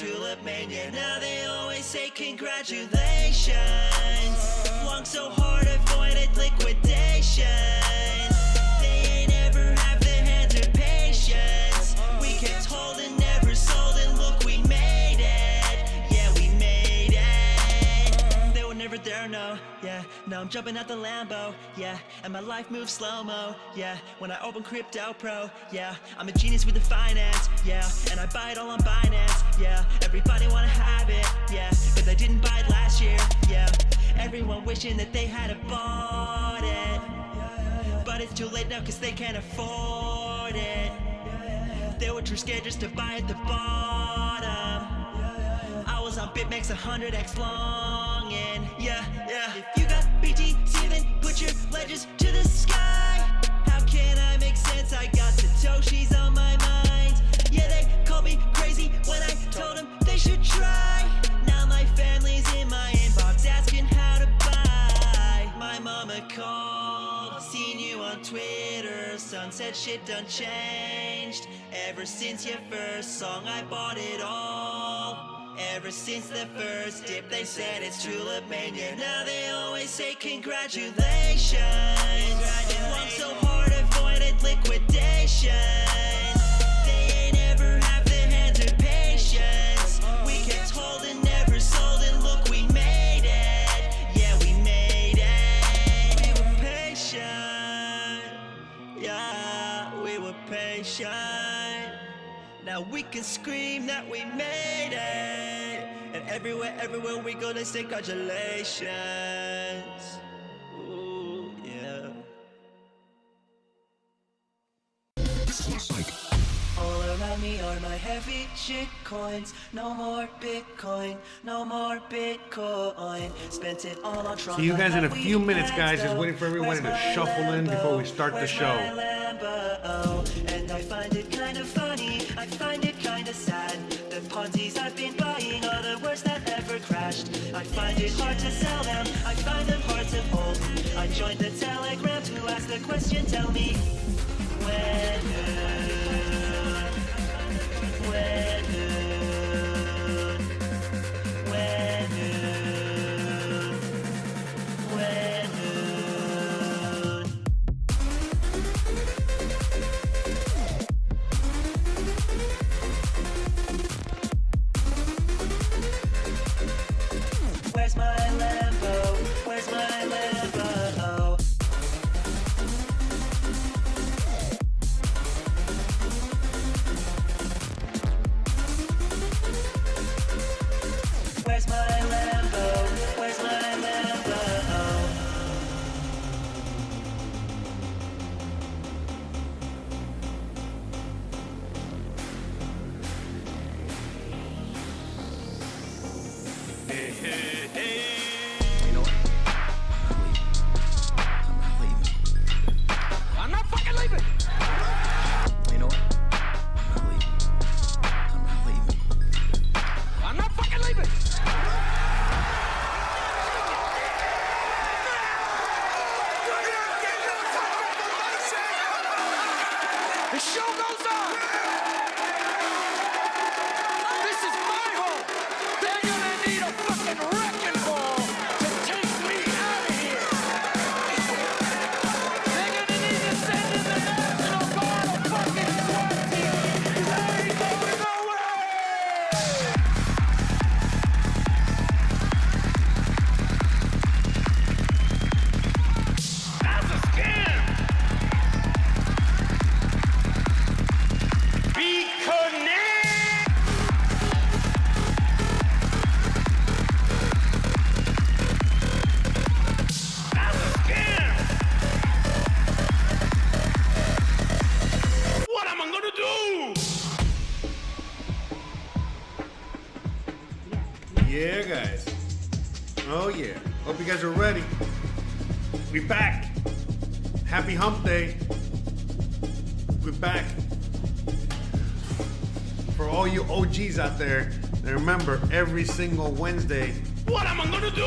tulip mania. Now they always say congratulations. Long so hard, avoided liquidation. They ain't ever have the hands or patience. We kept holding, never sold, and look, we made it. Yeah, we made it. They were never there, no. Yeah, now I'm jumping out the Lambo. Yeah, and my life moves slow-mo. Yeah, when I open Crypto Pro. Yeah, I'm a genius with the finance. Yeah, and I buy it all on Binance. Yeah, everybody wanna have it. Yeah, but they didn't buy it last year. Yeah, everyone wishing that they had bought it. But it's too late now cause they can't afford it. They were too scared just to buy at the bottom. I was on BitMEX 100x long and yeah. If you got BTC then put your ledges to the sky. How can I make sense? I got Satoshis on my mind. Yeah, they called me crazy when I told them they should try. Now my family's in my inbox asking how to buy. My mama called, seen you on Twitter. Son said shit done changed. Ever since your first song I bought it all. Ever since the first dip they said it's tulip mania. Now they always say congratulations. Long so hard, avoided liquidation. They ain't ever have the hands or patience. We kept holding, never sold, and look, we made it. Yeah, we made it. We were patient. Yeah, we were patient. Now we can scream that we made it. And everywhere we go, they say congratulations. Ooh, yeah. All around me are my heavy shit coins. No more Bitcoin, no more Bitcoin. Spent it all on Tron. See you guys in a few minutes, guys. Just waiting for everyone to shuffle in before we start the show. And I find it kind of funny, I find it kind of sad. The Ponzi's I've been buying are the worst that ever crashed. I find it hard to sell them, I find them hard to hold. I joined the Telegram to ask the question, tell me when. Where's my Lambo? Where's my Lambo? Where's my Lambo? Where's my Lambo? Hey, hey, hey. You know what? I'm not leaving. I'm not fucking leaving. You know what? I'm not leaving. I'm not leaving. I'm not fucking leaving. The show goes on. This is my home. They're gonna need a fucking wrecking ball to take me out of here. They're gonna need to send in the National Guard of fucking SWAT team. 'Cause I ain't going nowhere. That's a scam. Be connect. That's a scam. What am I gonna do? Yeah, guys. Oh, yeah. Hope you guys are ready. We back. Happy hump day. We're back. For all you OGs out there, and remember, every single Wednesday, What am I gonna do?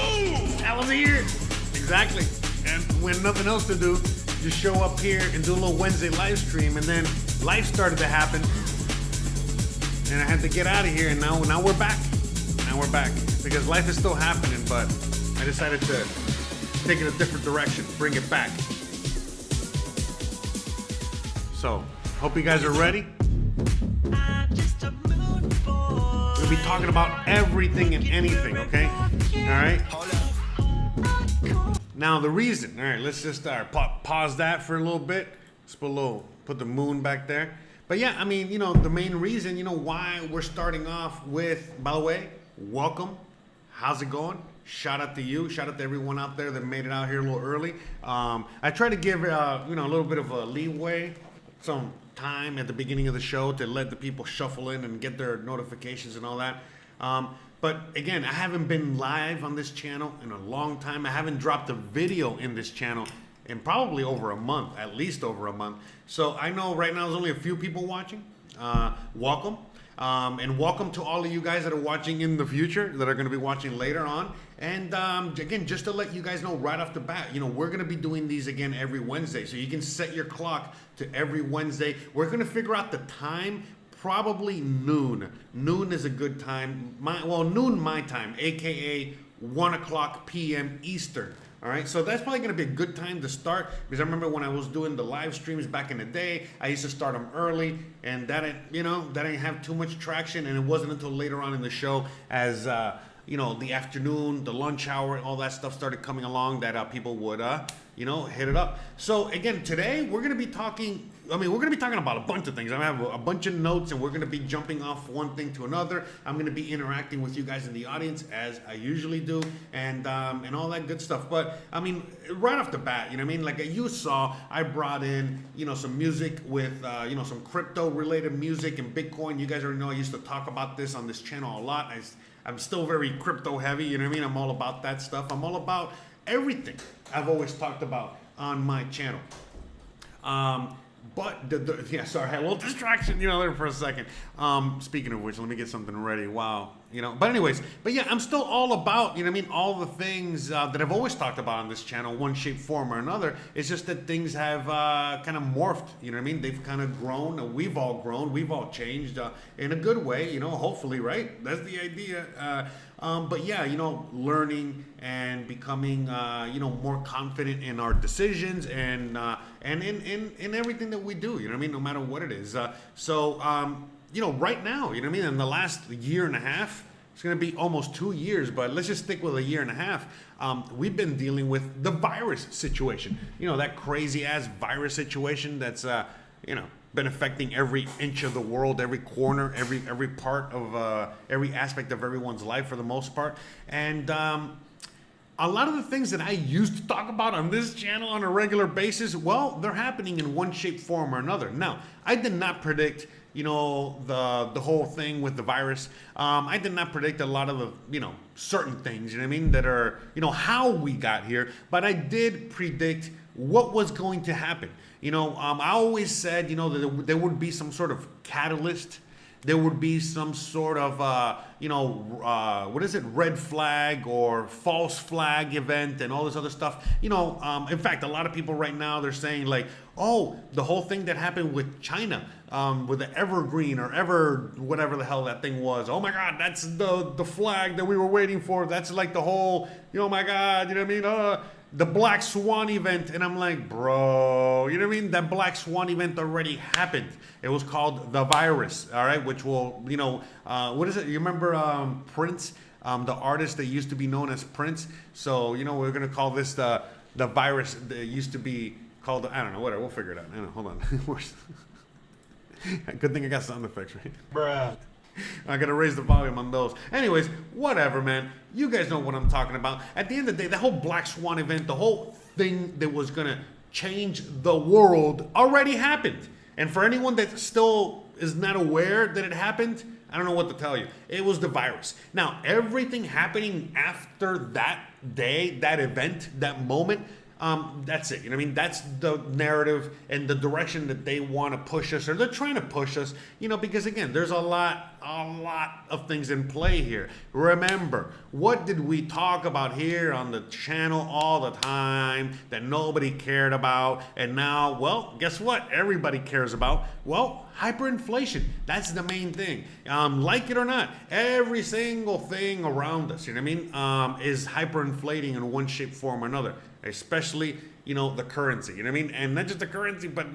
that was here. Exactly. And when nothing else to do, just show up here and do a little Wednesday live stream. And then life started to happen. and I had to get out of here, and now we're back. Now we're back because life is still happening, but I decided to take it a different direction, bring it back. So, hope you guys are ready. I'm just a mood boy. We'll be talking about everything and anything, okay? All right. Now the reason, all right, let's just pause that for a little bit. Let's put the moon back there. But yeah, I mean, you know, the main reason, you know, why we're starting off with, by the way, welcome. How's it going? Shout out to you. Shout out to everyone out there that made it out here a little early. I try to give, you know, a little bit of a leeway, some time at the beginning of the show to let the people shuffle in and get their notifications and all that. But again, I haven't been live on this channel in a long time. I haven't dropped a video in this channel in probably over a month, at least over a month. So I know right now there's only a few people watching. Welcome. And welcome to all of you guys that are watching in the future, that are going to be watching later on. And again, just to let you guys know right off the bat, you know, we're going to be doing these again every Wednesday. So you can set your clock to every Wednesday. We're going to figure out the time, probably noon. Noon is a good time. Noon my time, aka 1 o'clock p.m. Eastern. All right, so that's probably going to be a good time to start, because I remember when I was doing the live streams back in the day, I used to start them early, and that didn't have too much traction, and it wasn't until later on in the show, as you know, the afternoon, the lunch hour, all that stuff started coming along, that people would you know, hit it up. So again, today we're going to be talking. We're going to be talking about a bunch of things. I have a bunch of notes, and we're going to be jumping off one thing to another. I'm going to be interacting with you guys in the audience as I usually do, and all that good stuff. But I mean, right off the bat, you know what I mean? Like you saw, I brought in, you know, some music with, you know, some crypto-related music and Bitcoin. You guys already know I used to talk about this on this channel a lot. I'm still very crypto-heavy, you know what I mean? I'm all about that stuff. I'm all about everything I've always talked about on my channel. But yeah, sorry, I had a little distraction, you know, there for a second. Speaking of which, let me get something ready. Wow, you know. But anyways, yeah, I'm still all about, you know what I mean, all the things that I've always talked about on this channel, one shape, form, or another. It's just that things have kind of morphed, you know what I mean? They've kind of grown. We've all grown. We've all changed in a good way, you know, hopefully, right? That's the idea. But yeah, you know, learning and becoming, you know, more confident in our decisions and in everything that we do, you know what I mean, no matter what it is. You know, right now, you know what I mean, in the last year and a half, it's going to be almost 2 years, but let's just stick with a year and a half. We've been dealing with the virus situation, you know, that crazy ass virus situation that's, you know, been affecting every inch of the world, every corner, every part of every aspect of everyone's life for the most part. And a lot of the things that I used to talk about on this channel on a regular basis, well, they're happening in one shape, form, or another. Now, I did not predict, you know, the whole thing with the virus. I did not predict a lot of the, you know, certain things, you know what I mean, that are, you know, how we got here. But I did predict what was going to happen. You know, I always said, you know, that there would be some sort of catalyst. There would be some sort of, you know, what is it, red flag or false flag event and all this other stuff. You know, in fact, a lot of people right now, they're saying like, oh, the whole thing that happened with China, with the evergreen or whatever the hell that thing was. Oh my God, that's the flag that we were waiting for. That's like the whole, you know, my God, you know what I mean? The Black Swan event. And I'm like, bro, you know what I mean? That Black Swan event already happened. It was called the virus, all right? Which will, you know, what is it? You remember Prince, the artist that used to be known as Prince? So, you know, we're going to call this the virus that used to be called, I don't know, whatever. We'll figure it out. I don't know, hold on. Good thing I got sound effects, right? Bruh. I gotta raise the volume on those. Anyways, whatever, man. You guys know what I'm talking about. At the end of the day, the whole Black Swan event, the whole thing that was gonna change the world already happened. And for anyone that still is not aware that it happened, I don't know what to tell you. It was the virus. Now, everything happening after that day, that event, that moment, That's it. You know what I mean? That's the narrative and the direction that they want to push us, or they're trying to push us, you know, because again, there's a lot of things in play here. Remember, what did we talk about here on the channel all the time that nobody cared about? And now, well, guess what? Everybody cares about. Well, hyperinflation. That's the main thing. Like it or not, every single thing around us, you know what I mean, is hyperinflating in one shape, form, or another. Especially, you know, the currency, you know what I mean? And not just the currency, but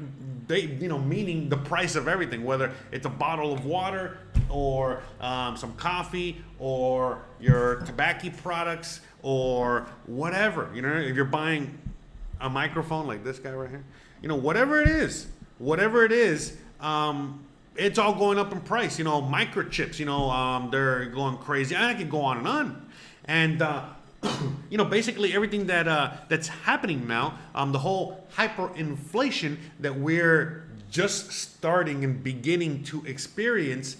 they, you know, meaning the price of everything, whether it's a bottle of water or some coffee or your tobacco products or whatever, you know, if you're buying a microphone like this guy right here, you know, whatever it is, it's all going up in price. You know, microchips, you know, they're going crazy. I could go on and on. And, you know, basically everything that that's happening now, the whole hyperinflation that we're just starting and beginning to experience,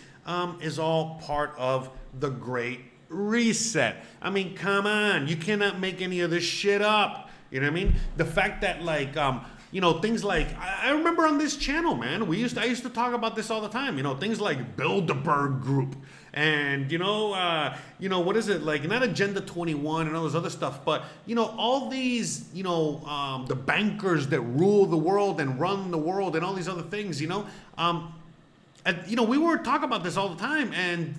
is all part of the Great Reset. I mean, come on, you cannot make any of this shit up. You know what I mean? The fact that, like, you know, things like, I remember on this channel, man, I used to talk about this all the time, you know, things like Bilderberg Group and, you know, what is it, like, not Agenda 21 and all this other stuff, but, you know, all these, you know, the bankers that rule the world and run the world and all these other things, you know, and, you know, we were talking about this all the time, and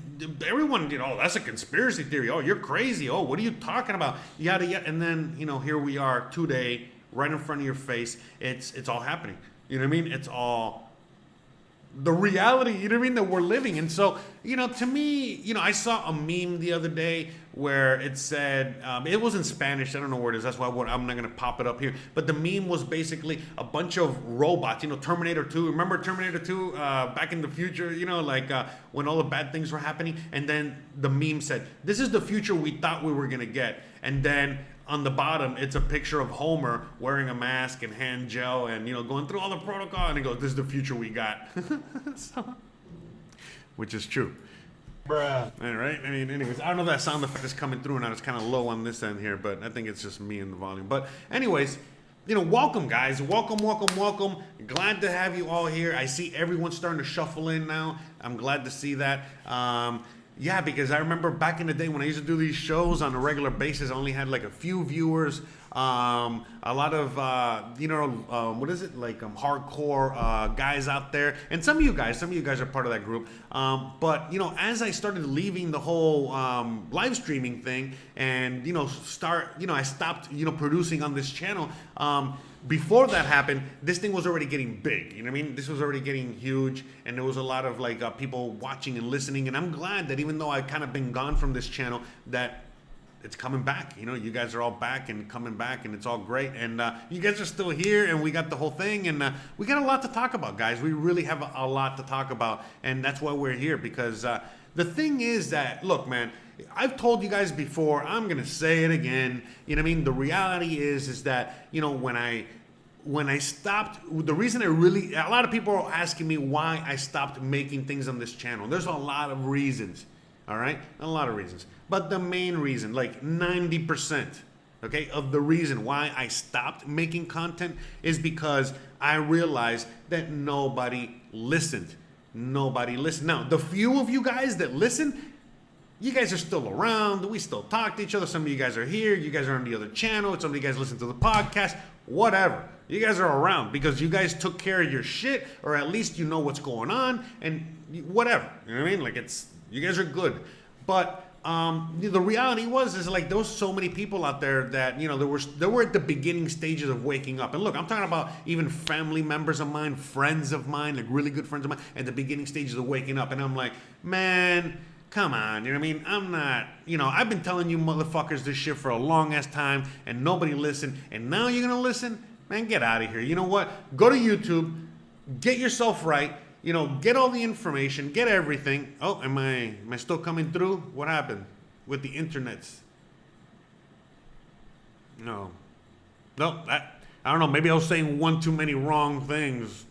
everyone, you know, oh, that's a conspiracy theory. Oh, you're crazy. Oh, what are you talking about? Yada, yada. And then, you know, here we are today, right in front of your face. It's all happening. You know what I mean? It's all the reality, you know what I mean, that we're living. And so, you know, to me, you know, I saw a meme the other day where it said, it was in Spanish, I don't know where it is, that's why I'm not going to pop it up here, but the meme was basically a bunch of robots, you know, Terminator 2, remember Terminator 2, back in the future, you know, like when all the bad things were happening, and then the meme said, this is the future we thought we were going to get, and then on the bottom, it's a picture of Homer wearing a mask and hand gel and, you know, going through all the protocol. And he goes, this is the future we got. So, which is true. Bruh. All right. I mean, anyways, I don't know if that sound effect is coming through or not. It's kind of low on this end here, but I think it's just me and the volume. But anyways, you know, welcome, guys. Welcome. Glad to have you all here. I see everyone starting to shuffle in now. I'm glad to see that. Yeah, because I remember back in the day when I used to do these shows on a regular basis, I only had like a few viewers, a lot of, you know, what is it, like hardcore guys out there, and some of you guys are part of that group. But, you know, as I started leaving the whole live streaming thing and, you know, I stopped, you know, producing on this channel, before that happened, this thing was already getting big, you know what I mean? This was already getting huge, and there was a lot of like people watching and listening, and I'm glad that even though I've kind of been gone from this channel, that it's coming back. You know, you guys are all back and coming back, and it's all great, and you guys are still here, and we got the whole thing, and we got a lot to talk about, guys. We really have a lot to talk about, and that's why we're here, because the thing is that, look, man, I've told you guys before, I'm gonna say it again, you know what I mean? The reality is that, you know, when I stopped, the reason a lot of people are asking me why I stopped making things on this channel. There's a lot of reasons, all right? A lot of reasons. But the main reason, like 90%, okay, of the reason why I stopped making content is because I realized that nobody listened. Nobody listened. Now, the few of you guys that listen, you guys are still around. We still talk to each other. Some of you guys are here. You guys are on the other channel. Some of you guys listen to the podcast. Whatever. You guys are around because you guys took care of your shit, or at least you know what's going on, and whatever. You know what I mean? Like, you guys are good. But the reality is like there was so many people out there that, you know, they were at the beginning stages of waking up. And look, I'm talking about even family members of mine, friends of mine, like really good friends of mine, at the beginning stages of waking up. And I'm like, man, come on, you know what I mean? I'm not, you know, I've been telling you motherfuckers this shit for a long ass time, and nobody listened, and now you're gonna listen? Man, get out of here. You know what? Go to YouTube, get yourself right, you know, get all the information, get everything. Oh, am I still coming through? What happened with the internets? No, I don't know, maybe I was saying one too many wrong things.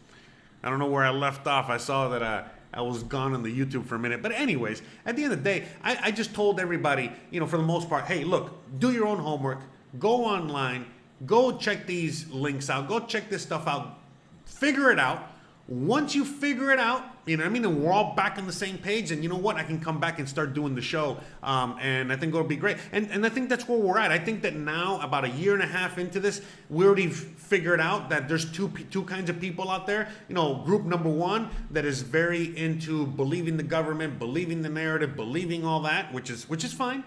I don't know where I left off. I saw that I was gone on the YouTube for a minute. But anyways, at the end of the day, I just told everybody, you know, for the most part, hey, look, do your own homework, go online, Go check these links out. Go check this stuff out. Figure it out. Once you figure it out, you know what I mean, and we're all back on the same page, and you know what, I can come back and start doing the show, and I think it'll be great. And I think that's where we're at. I think that now, about a year and a half into this, we already figured out that there's two kinds of people out there. You know, group number one that is very into believing the government, believing the narrative, believing all that, which is fine.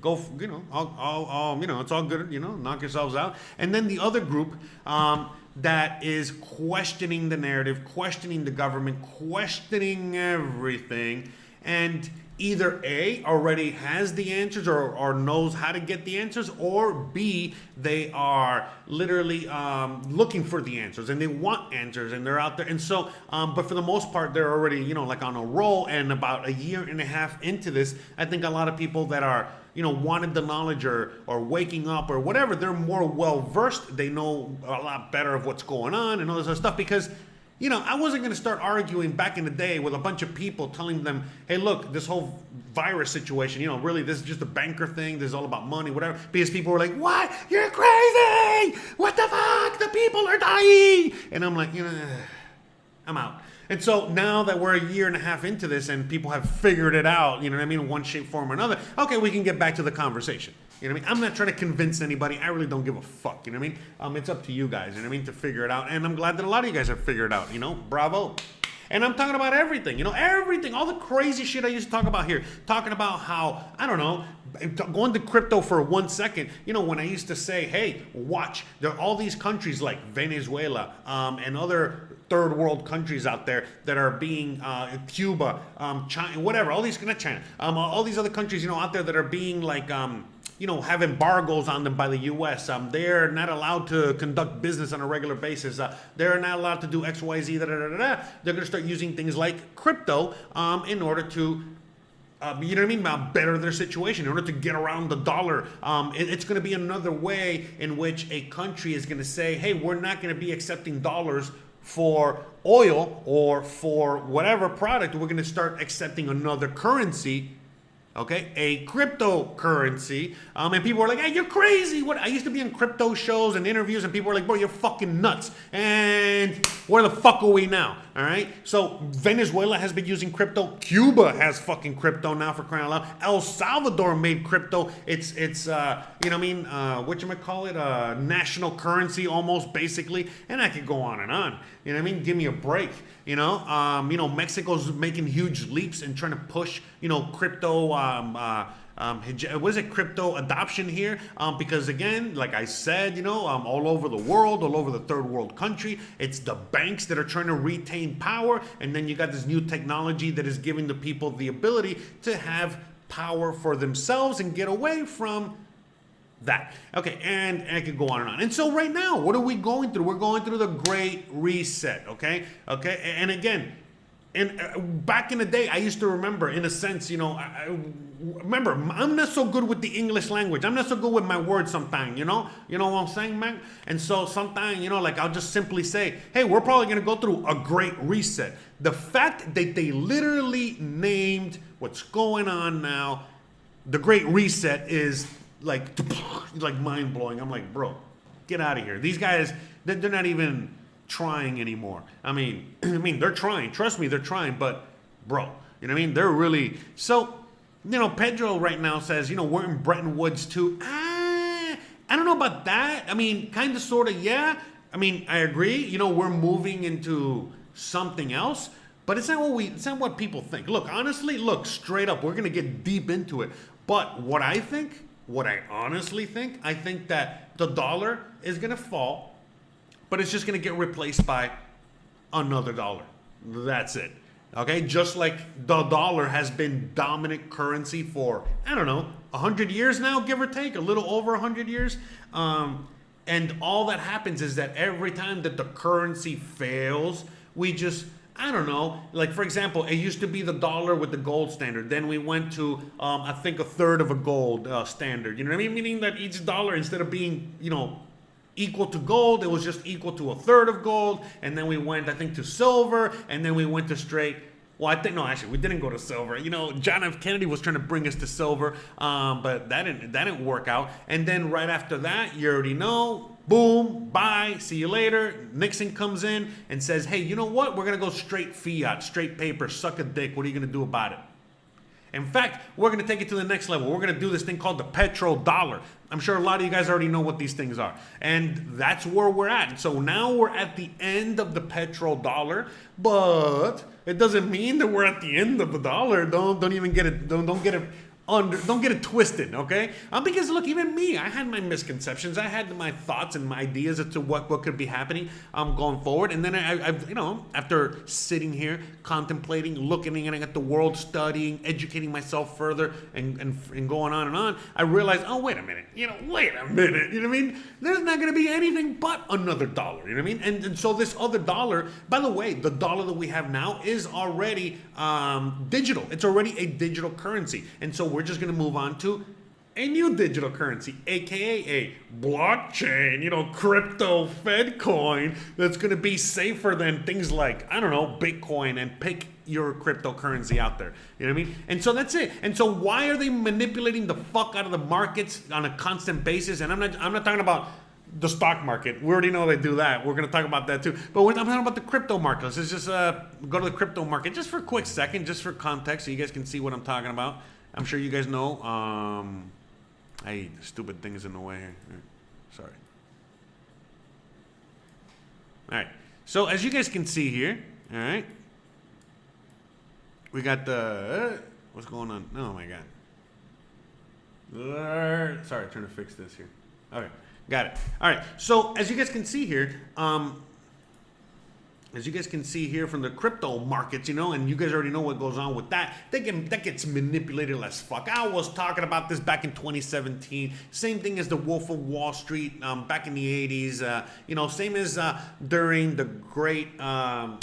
Go, you know, I'll you know, it's all good, you know, knock yourselves out. And then the other group that is questioning the narrative, questioning the government, questioning everything, and either A, already has the answers or knows how to get the answers, or B, they are literally looking for the answers and they want answers and they're out there. And so, but for the most part, they're already, you know, like on a roll. And about a year and a half into this, I think a lot of people that are, you know, wanted the knowledge or waking up or whatever, they're more well versed. They know a lot better of what's going on and all this other stuff, because, you know, I wasn't going to start arguing back in the day with a bunch of people telling them, hey, look, this whole virus situation, you know, really, this is just a banker thing. This is all about money, whatever. Because people were like, what? You're crazy. What the fuck? The people are dying. And I'm like, you know, I'm out. And so now that we're a year and a half into this and people have figured it out, you know what I mean, in one shape, form, or another, okay, we can get back to the conversation. You know what I mean? I'm not trying to convince anybody. I really don't give a fuck. You know what I mean? It's up to you guys, you know what I mean, to figure it out. And I'm glad that a lot of you guys have figured it out, you know? Bravo. And I'm talking about everything, you know, everything, all the crazy shit I used to talk about here. Talking about how, I don't know, going to crypto for 1 second, you know, when I used to say, hey, watch, there are all these countries like Venezuela and other third world countries out there that are being, Cuba, China, whatever, all these, not China, all these other countries, you know, out there that are being like, you know, have embargoes on them by the U.S. They're not allowed to conduct business on a regular basis. They're not allowed to do X, Y, Z, da, da, da, da. They're going to start using things like crypto in order to, you know what I mean, better their situation, in order to get around the dollar. It's going to be another way in which a country is going to say, hey, we're not going to be accepting dollars for oil or for whatever product. We're going to start accepting another currency. Okay, a cryptocurrency, and people were like, hey, you're crazy. What? I used to be in crypto shows and interviews, and people were like, bro, you're fucking nuts. And where the fuck are we now? All right, so Venezuela has been using crypto. Cuba has fucking crypto now, for crying out loud. El Salvador made crypto. It's you know what I mean, whatchamacallit, national currency almost, basically. And I could go on and on. You know what I mean? Give me a break. You know, Mexico's making huge leaps and trying to push, you know, crypto, what is it, crypto adoption here? Because again, like I said, you know, all over the world, all over the third world country, it's the banks that are trying to retain power. And then you got this new technology that is giving the people the ability to have power for themselves and get away from that. Okay, and I could go on and on. And so right now, what are we going through? We're going through the Great Reset, okay? Okay, and again, and back in the day, I used to remember, in a sense, you know, I remember, I'm not so good with the English language. I'm not so good with my words sometimes, you know? You know what I'm saying, man? And so sometimes, you know, like I'll just simply say, hey, we're probably going to go through a Great Reset. The fact that they literally named what's going on now, the Great Reset, is like mind-blowing. I'm like, bro, get out of here. These guys, they're not even trying anymore. I mean, they're trying. Trust me, they're trying. But, bro, you know what I mean? They're really... So, you know, Pedro right now says, you know, we're in Bretton Woods too. I don't know about that. I mean, kind of, sort of, yeah. I mean, I agree. You know, we're moving into something else. But it's not what people think. Look, honestly, straight up, we're going to get deep into it. But what I honestly think, I think that the dollar is going to fall, but it's just going to get replaced by another dollar. That's it. Okay? Just like the dollar has been dominant currency for, I don't know, 100 years now, give or take, a little over 100 years. And all that happens is that every time that the currency fails, we just... I don't know, like for example, it used to be the dollar with the gold standard. Then we went to, I think, a third of a gold standard. You know what I mean? Meaning that each dollar, instead of being, you know, equal to gold, it was just equal to a third of gold. And then we went, I think, to silver. And then we went to straight Well, I think no, actually, we didn't go to silver. You know, John F. Kennedy was trying to bring us to silver, but that didn't work out. And then right after that, you already know, boom, bye, see you later. Nixon comes in and says, hey, you know what? We're gonna go straight fiat, straight paper, suck a dick. What are you gonna do about it? In fact, we're going to take it to the next level. We're going to do this thing called the petrodollar. I'm sure a lot of you guys already know what these things are. And that's where we're at. So now we're at the end of the petrodollar, but it doesn't mean that we're at the end of the dollar. Don't even get it. Don't get it. Don't get it twisted, okay? Because look, even me, I had my misconceptions. I had my thoughts and my ideas as to what could be happening going forward. And then I you know, after sitting here, contemplating, looking at the world, studying, educating myself further, and going on, I realized, oh, wait a minute. You know what I mean? There's not going to be anything but another dollar, you know what I mean? And so this other dollar, by the way, the dollar that we have now is already digital. It's already a digital currency. And so we're just going to move on to a new digital currency, aka a blockchain, you know, crypto Fed coin that's going to be safer than things like, I don't know, Bitcoin, and pick your cryptocurrency out there. You know what I mean? And so that's it. And so why are they manipulating the fuck out of the markets on a constant basis? And I'm not talking about the stock market. We already know they do that. We're going to talk about that too. But I'm talking about the crypto market. Let's just go to the crypto market just for a quick second, just for context, so you guys can see what I'm talking about. I'm sure you guys know. Hey, stupid thing is in the way here. Sorry. All right. So as you guys can see here, all right, we got the what's going on? Oh my God. Sorry, trying to fix this here. Okay, got it. All right. So as you guys can see here, from the crypto markets, you know, and you guys already know what goes on with that. That gets manipulated as fuck. I was talking about this back in 2017. Same thing as the Wolf of Wall Street back in the 80s. You know, same as during the great, the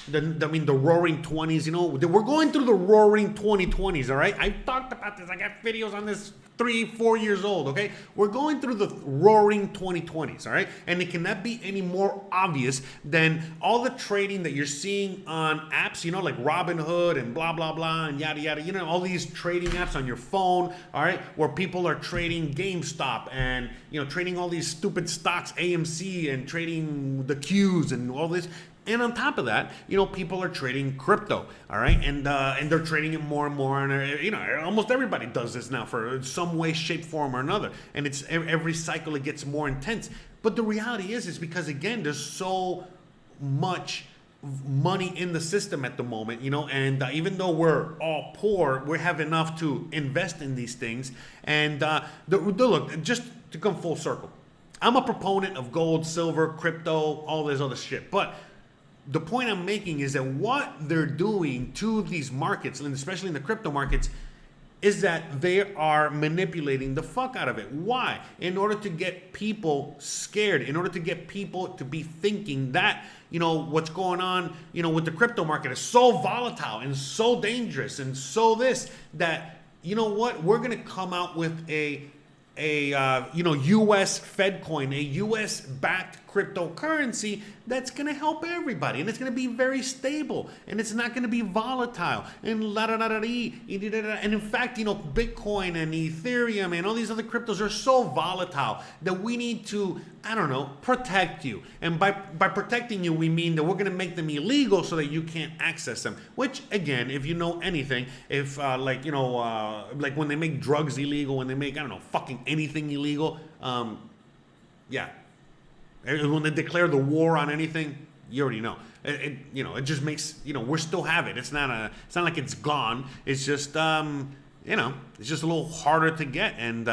roaring 20s. You know, we're going through the roaring 2020s, all right? I talked about this. I got videos on this 3-4 years old, okay? We're going through the roaring 2020s, all right? And it cannot be any more obvious than all the trading that you're seeing on apps, you know, like Robinhood and blah, blah, blah, and yada, yada. You know, all these trading apps on your phone, all right? Where people are trading GameStop and, you know, trading all these stupid stocks, AMC, and trading the Qs and all this. And on top of that, you know, people are trading crypto, all right? And they're trading it more and more. And, you know, almost everybody does this now for some way, shape, form, or another. And it's every cycle it gets more intense. But the reality is because, again, there's so much money in the system at the moment, you know, and even though we're all poor, we have enough to invest in these things. And look, just to come full circle, I'm a proponent of gold, silver, crypto, all this other shit. But the point I'm making is that what they're doing to these markets, and especially in the crypto markets, is that they are manipulating the fuck out of it. Why? In order to get people scared, in order to get people to be thinking that, you know, what's going on, you know, with the crypto market is so volatile and so dangerous and so this, that, you know what, we're going to come out with a U.S. Fed coin, a U.S. backed cryptocurrency that's going to help everybody, and it's going to be very stable, and it's not going to be volatile, and and in fact, you know, Bitcoin and Ethereum and all these other cryptos are so volatile that we need to, I don't know, protect you. And by protecting you, we mean that we're going to make them illegal so that you can't access them. Which, again, if you know anything, if like when they make drugs illegal, when they make, I don't know, fucking anything illegal, yeah. When they declare the war on anything, you already know. It just makes, you know, we still have it. It's not like it's gone. It's just, it's just a little harder to get, and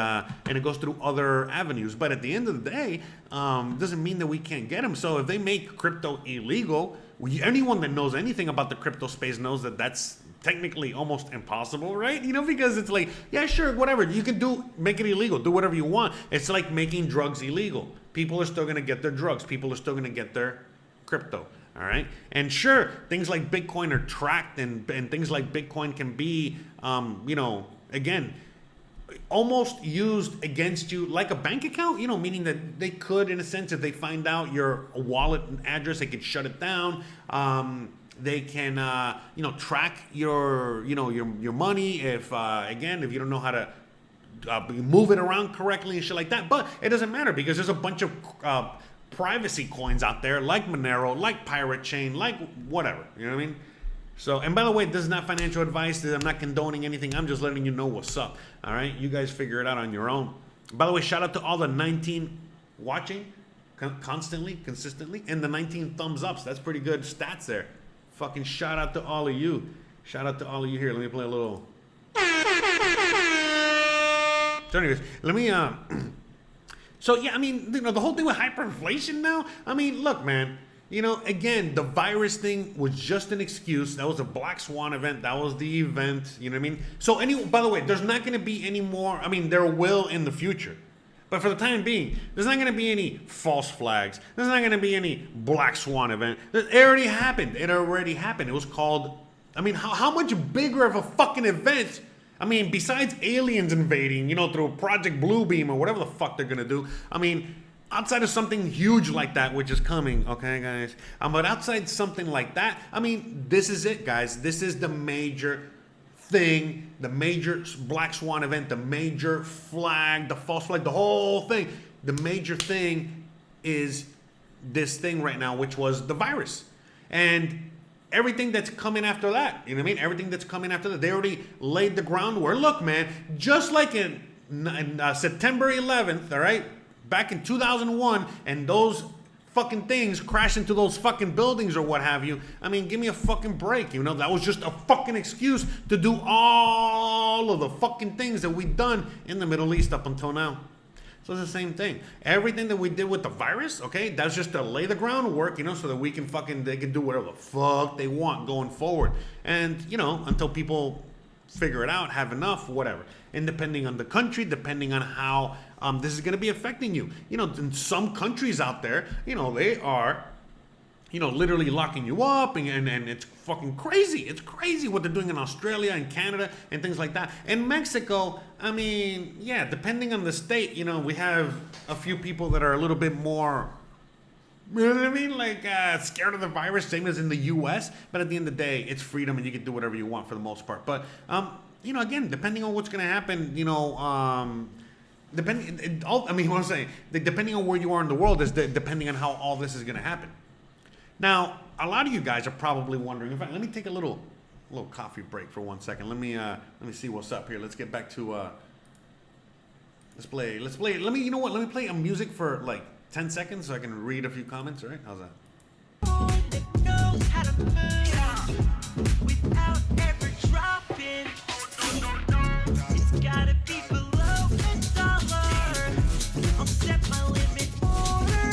it goes through other avenues. But at the end of the day, it doesn't mean that we can't get them. So if they make crypto illegal, anyone that knows anything about the crypto space knows that that's technically almost impossible, right? You know, because it's like, yeah, sure, whatever. You can make it illegal, do whatever you want. It's like making drugs illegal. People are still going to get their drugs. People are still going to get their crypto, all right? And sure, things like Bitcoin are tracked, and things like Bitcoin can be, again, almost used against you like a bank account, you know, meaning that they could, in a sense, if they find out your wallet address, they could shut it down. They can, track your money if, again, if you don't know how to move it around correctly and shit like that. But it doesn't matter because there's a bunch of privacy coins out there like Monero, like Pirate Chain, like whatever. You know what I mean? So, and by the way, this is not financial advice. I'm not condoning anything. I'm just letting you know what's up. All right? You guys figure it out on your own. By the way, shout out to all the 19 watching constantly, consistently, and the 19 thumbs ups. That's pretty good stats there. Fucking shout out to all of you. Shout out to all of you here. Let me play a little. So anyways, let me, so yeah, I mean, the whole thing with hyperinflation now, I mean, look, man, again, the virus thing was just an excuse. That was a black swan event. That was the event, you know what I mean? So by the way, there's not going to be any more, I mean, there will in the future. But for the time being, there's not going to be any false flags. There's not going to be any black swan event. It already happened. It already happened. It was called, I mean, how much bigger of a fucking event? I mean, besides aliens invading, through Project Bluebeam or whatever the fuck they're going to do. I mean, outside of something huge like that, which is coming, okay, guys? But outside something like that, I mean, this is it, guys. This is the major thing, the major black swan event, the major flag, the false flag, the whole thing. The major thing is this thing right now, which was the virus. And everything that's coming after that, you know what I mean? Everything that's coming after that, they already laid the groundwork. Look, man, just like in September 11th, all right, back in 2001, and those fucking things crash into those fucking buildings or what have you. I mean, give me a fucking break. That was just a fucking excuse to do all of the fucking things that we've done in the Middle East up until now. So it's the same thing. Everything that we did with the virus, okay, that's just to lay the groundwork, so that they can do whatever the fuck they want going forward. And, until people figure it out, have enough, whatever. And depending on the country, depending on how this is going to be affecting you. In some countries out there, they are, literally locking you up and it's fucking crazy. It's crazy what they're doing in Australia and Canada and things like that. In Mexico, I mean, yeah, depending on the state, we have a few people that are a little bit more, you know what I mean? Like, scared of the virus, same as in the U.S. But at the end of the day, it's freedom and you can do whatever you want for the most part. But, again, depending on what's going to happen, depending on where you are in the world is depending on how all this is going to happen. Now, a lot of you guys are probably wondering. In fact, let me take a little coffee break for 1 second. Let me see what's up here. Let's get back to let's play. Let me play a music for like 10 seconds so I can read a few comments. All right, how's that? Knows how to move without ever dropping. It's gotta be below $1. I'll set my limit order.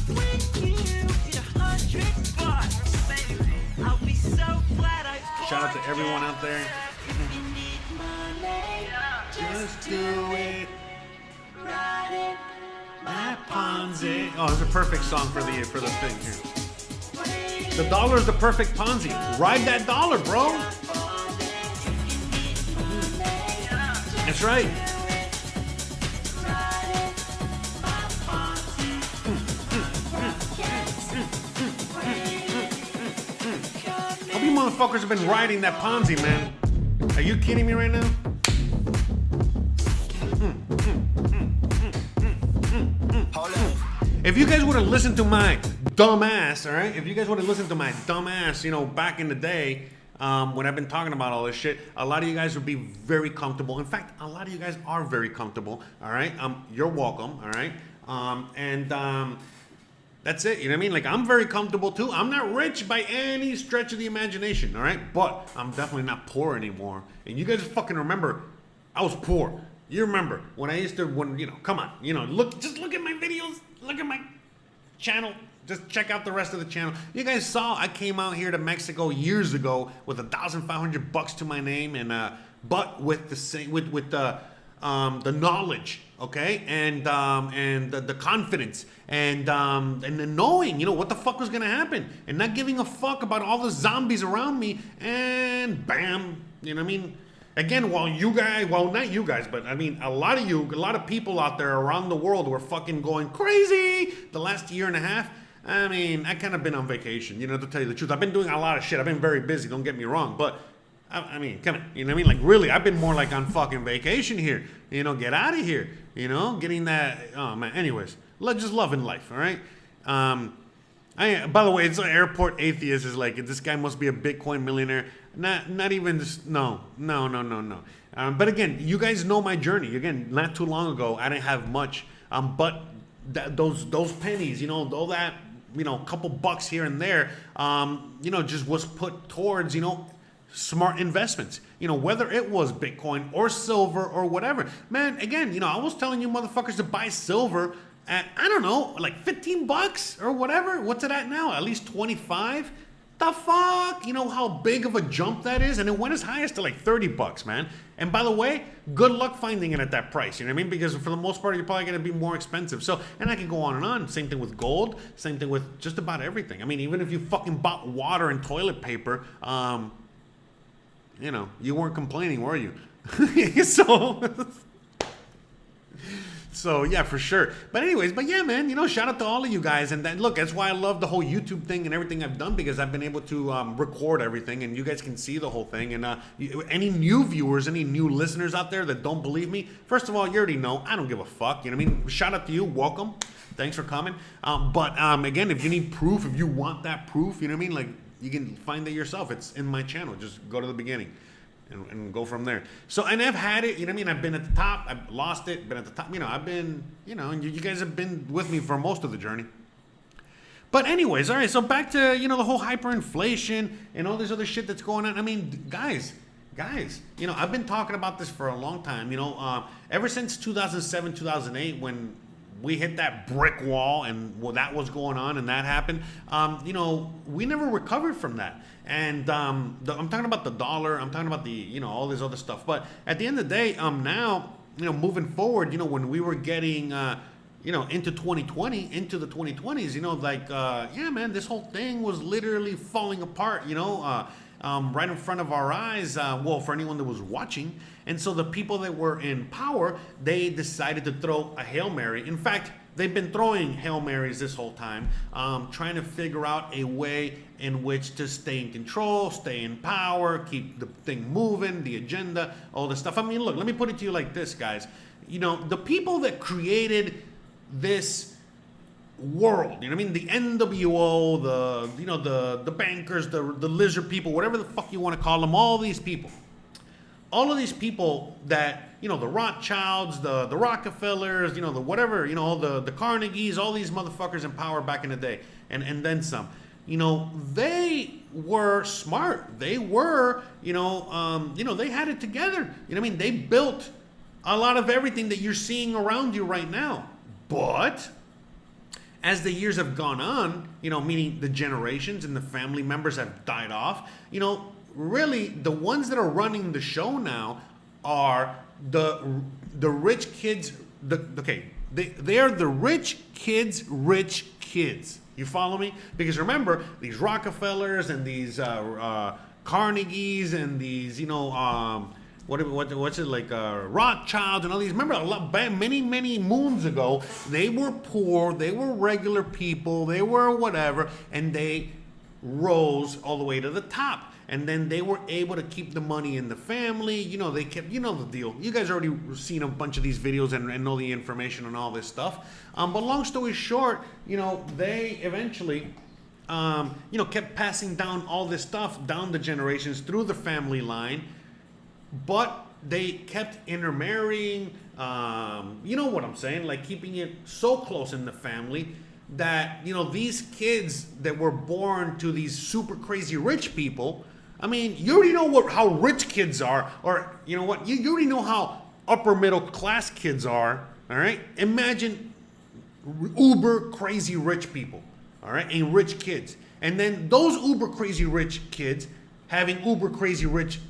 When you hit $100, I'll be so glad I bought. Shout out to everyone out there. If you need money, just do it. Ride it. That Ponzi. Oh, it's a perfect song for the thing here. The dollar is the perfect Ponzi. Ride that dollar, bro. That's right. Hope you motherfuckers have been riding that Ponzi, man. Are you kidding me right now? If you guys would have listened to my dumb ass, all right? If you guys would have listened to my dumb ass, back in the day, when I've been talking about all this shit, a lot of you guys would be very comfortable. In fact, a lot of you guys are very comfortable, all right? You're welcome, all right? That's it, you know what I mean? Like, I'm very comfortable too. I'm not rich by any stretch of the imagination, all right? But I'm definitely not poor anymore. And you guys fucking remember, I was poor. You remember when I used to, come on, just look at my videos, look at my channel, just check out the rest of the channel. You guys saw I came out here to Mexico years ago with $1,500 to my name, and but with the same, with the knowledge, okay, and the confidence, and the knowing, what the fuck was gonna happen, and not giving a fuck about all the zombies around me, and bam, you know what I mean? Again, while you guys, well, not you guys, but I mean, a lot of people out there around the world were fucking going crazy the last year and a half. I mean, I kind of been on vacation, you know, to tell you the truth. I've been doing a lot of shit. I've been very busy, don't get me wrong. But, I mean, come on, you know what I mean? Like, really, I've been more like on fucking vacation here. You know, get out of here, you know? Getting that, oh, man. Anyways, just loving life, all right? By the way, it's an airport atheist is like, this guy must be a Bitcoin millionaire. Not even this, no. But again, you guys know my journey. Again, not too long ago, I didn't have much. But those pennies, you know, all that, you know, a couple bucks here and there, you know, just was put towards, you know, smart investments, you know, whether it was Bitcoin or silver or whatever. Man, again, you know, I was telling you motherfuckers to buy silver at, I don't know, like 15 bucks or whatever. What's it at now? At least 25? The fuck? You know how big of a jump that is? And it went as high as to like 30 bucks, man. And by the way, good luck finding it at that price, you know what I mean? Because for the most part, you're probably going to be more expensive. So, and I can go on and on. Same thing with gold. Same thing with just about everything. I mean, even if you fucking bought water and toilet paper, you know, you weren't complaining, were you? So yeah, for sure. But anyways, but yeah, man, you know, shout out to all of you guys. And then, look, that's why I love the whole YouTube thing and everything I've done, because I've been able to record everything and you guys can see the whole thing. And any new viewers, any new listeners out there that don't believe me, first of all, you already know, I don't give a fuck. You know what I mean? Shout out to you. Welcome. Thanks for coming. But again, if you need proof, if you want that proof, you know what I mean? Like, you can find it yourself. It's in my channel. Just go to the beginning. And go from there. So, and I've had it, you know what I mean? I've been at the top, I've lost it, been at the top, you know, I've been, you know, and you guys have been with me for most of the journey. But anyways, all right, so back to, you know, the whole hyperinflation and all this other shit that's going on. I mean, guys, you know, I've been talking about this for a long time, you know, ever since 2007, 2008, when we hit that brick wall and that was going on and that happened, you know, we never recovered from that. And I'm talking about the dollar, I'm talking about the, you know, all this other stuff. But at the end of the day, now, you know, moving forward, you know, when we were getting, you know, into 2020, into the 2020s, you know, like, yeah, man, this whole thing was literally falling apart, you know, right in front of our eyes, well, for anyone that was watching. And so the people that were in power, they decided to throw a Hail Mary. In fact, they've been throwing Hail Marys this whole time, trying to figure out a way in which to stay in control, stay in power, keep the thing moving, the agenda, all this stuff. I mean, look, let me put it to you like this, guys. You know, the people that created this world, you know what I mean? The NWO, the, you know, the bankers, the lizard people, whatever the fuck you want to call them, all of these people that, you know, the Rothschilds, the Rockefellers, you know, the whatever, you know, the Carnegies, all these motherfuckers in power back in the day, and then some. You know, they were smart. They were, you know, they had it together. You know what I mean? They built a lot of everything that you're seeing around you right now. But as the years have gone on, you know, meaning the generations and the family members have died off, you know, really the ones that are running the show now are the rich kids. They are the rich kids. You follow me? Because remember, these Rockefellers and these Carnegies and these, you know, what's it like, Rothschilds and all these. Remember, many moons ago, they were poor, they were regular people, they were whatever, and they rose all the way to the top. And then they were able to keep the money in the family. You know, they kept, you know the deal. You guys already seen a bunch of these videos and know the information and all this stuff. But long story short, you know, they eventually, you know, kept passing down all this stuff down the generations through the family line. But they kept intermarrying, you know what I'm saying? Like keeping it so close in the family that, you know, these kids that were born to these super crazy rich people, I mean, you already know how rich kids are, or you know what, you already know how upper middle class kids are, all right? Imagine uber crazy rich people, all right, and rich kids. And then those uber crazy rich kids having uber crazy rich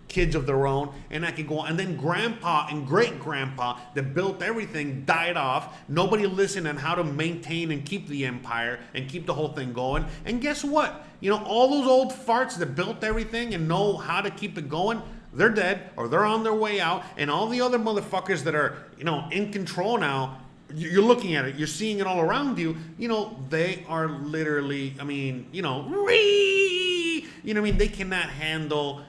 kids of their own, and I could go on. And then grandpa and great grandpa that built everything died off. Nobody listened on how to maintain and keep the empire and keep the whole thing going. And guess what? You know, all those old farts that built everything and know how to keep it going, they're dead or they're on their way out. And all the other motherfuckers that are, you know, in control now you're looking at it, you're seeing it all around you, they are literally, they cannot handle,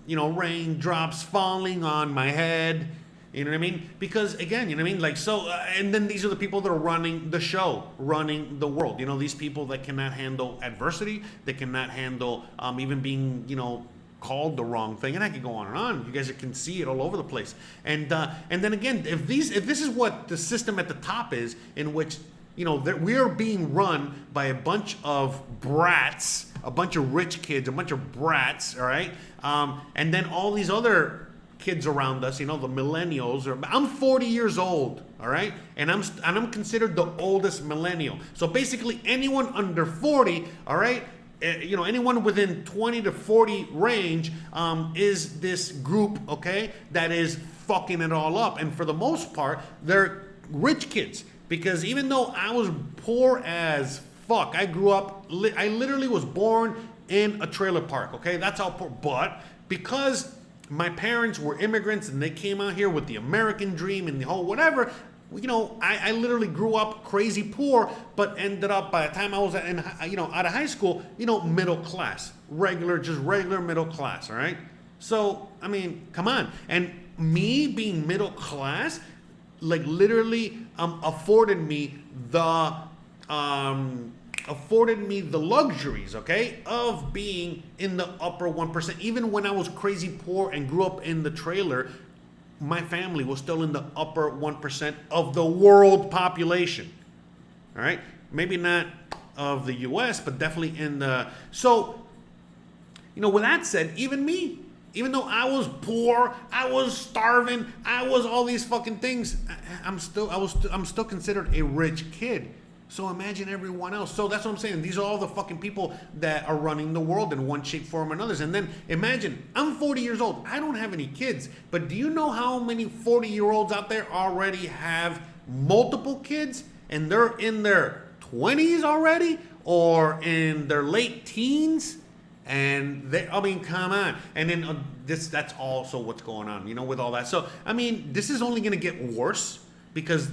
raindrops falling on my head, you know what I mean? Because again, you know what I mean? Like, so, and then these are the people that are running the show, running the world, these people that cannot handle adversity, they cannot handle, even being, called the wrong thing, and I could go on and on. You guys can see it all over the place. And then again, if this is what the system at the top is, in which we are being run by a bunch of brats, a bunch of rich kids, a bunch of brats, all right, and then all these other kids around us, the millennials. I'm 40 years old, all right, and I'm considered the oldest millennial. So basically, anyone under 40, all right. Anyone within 20 to 40 range is this group, okay, that is fucking it all up. And for the most part, they're rich kids. Because even though I was poor as fuck, I grew up, I literally was born in a trailer park, okay? That's how poor. But because my parents were immigrants and they came out here with the American dream and the whole whatever, I literally grew up crazy poor, but ended up, by the time I was out of high school, middle class, regular middle class, all right? So, I mean, come on. And me being middle class, like literally afforded me the luxuries, okay, of being in the upper 1%. Even when I was crazy poor and grew up in the trailer, my family was still in the upper 1% of the world population. All right? Maybe not of the US, but definitely in the... So, with that said, even me, even though I was poor, I was starving, I was all these fucking things, I'm still considered a rich kid. So imagine everyone else. So that's what I'm saying. These are all the fucking people that are running the world in one shape, form, or another. And then imagine, I'm 40 years old. I don't have any kids. But do you know how many 40-year-olds out there already have multiple kids? And they're in their 20s already? Or in their late teens? And come on. And then that's also what's going on, with all that. So, this is only going to get worse, because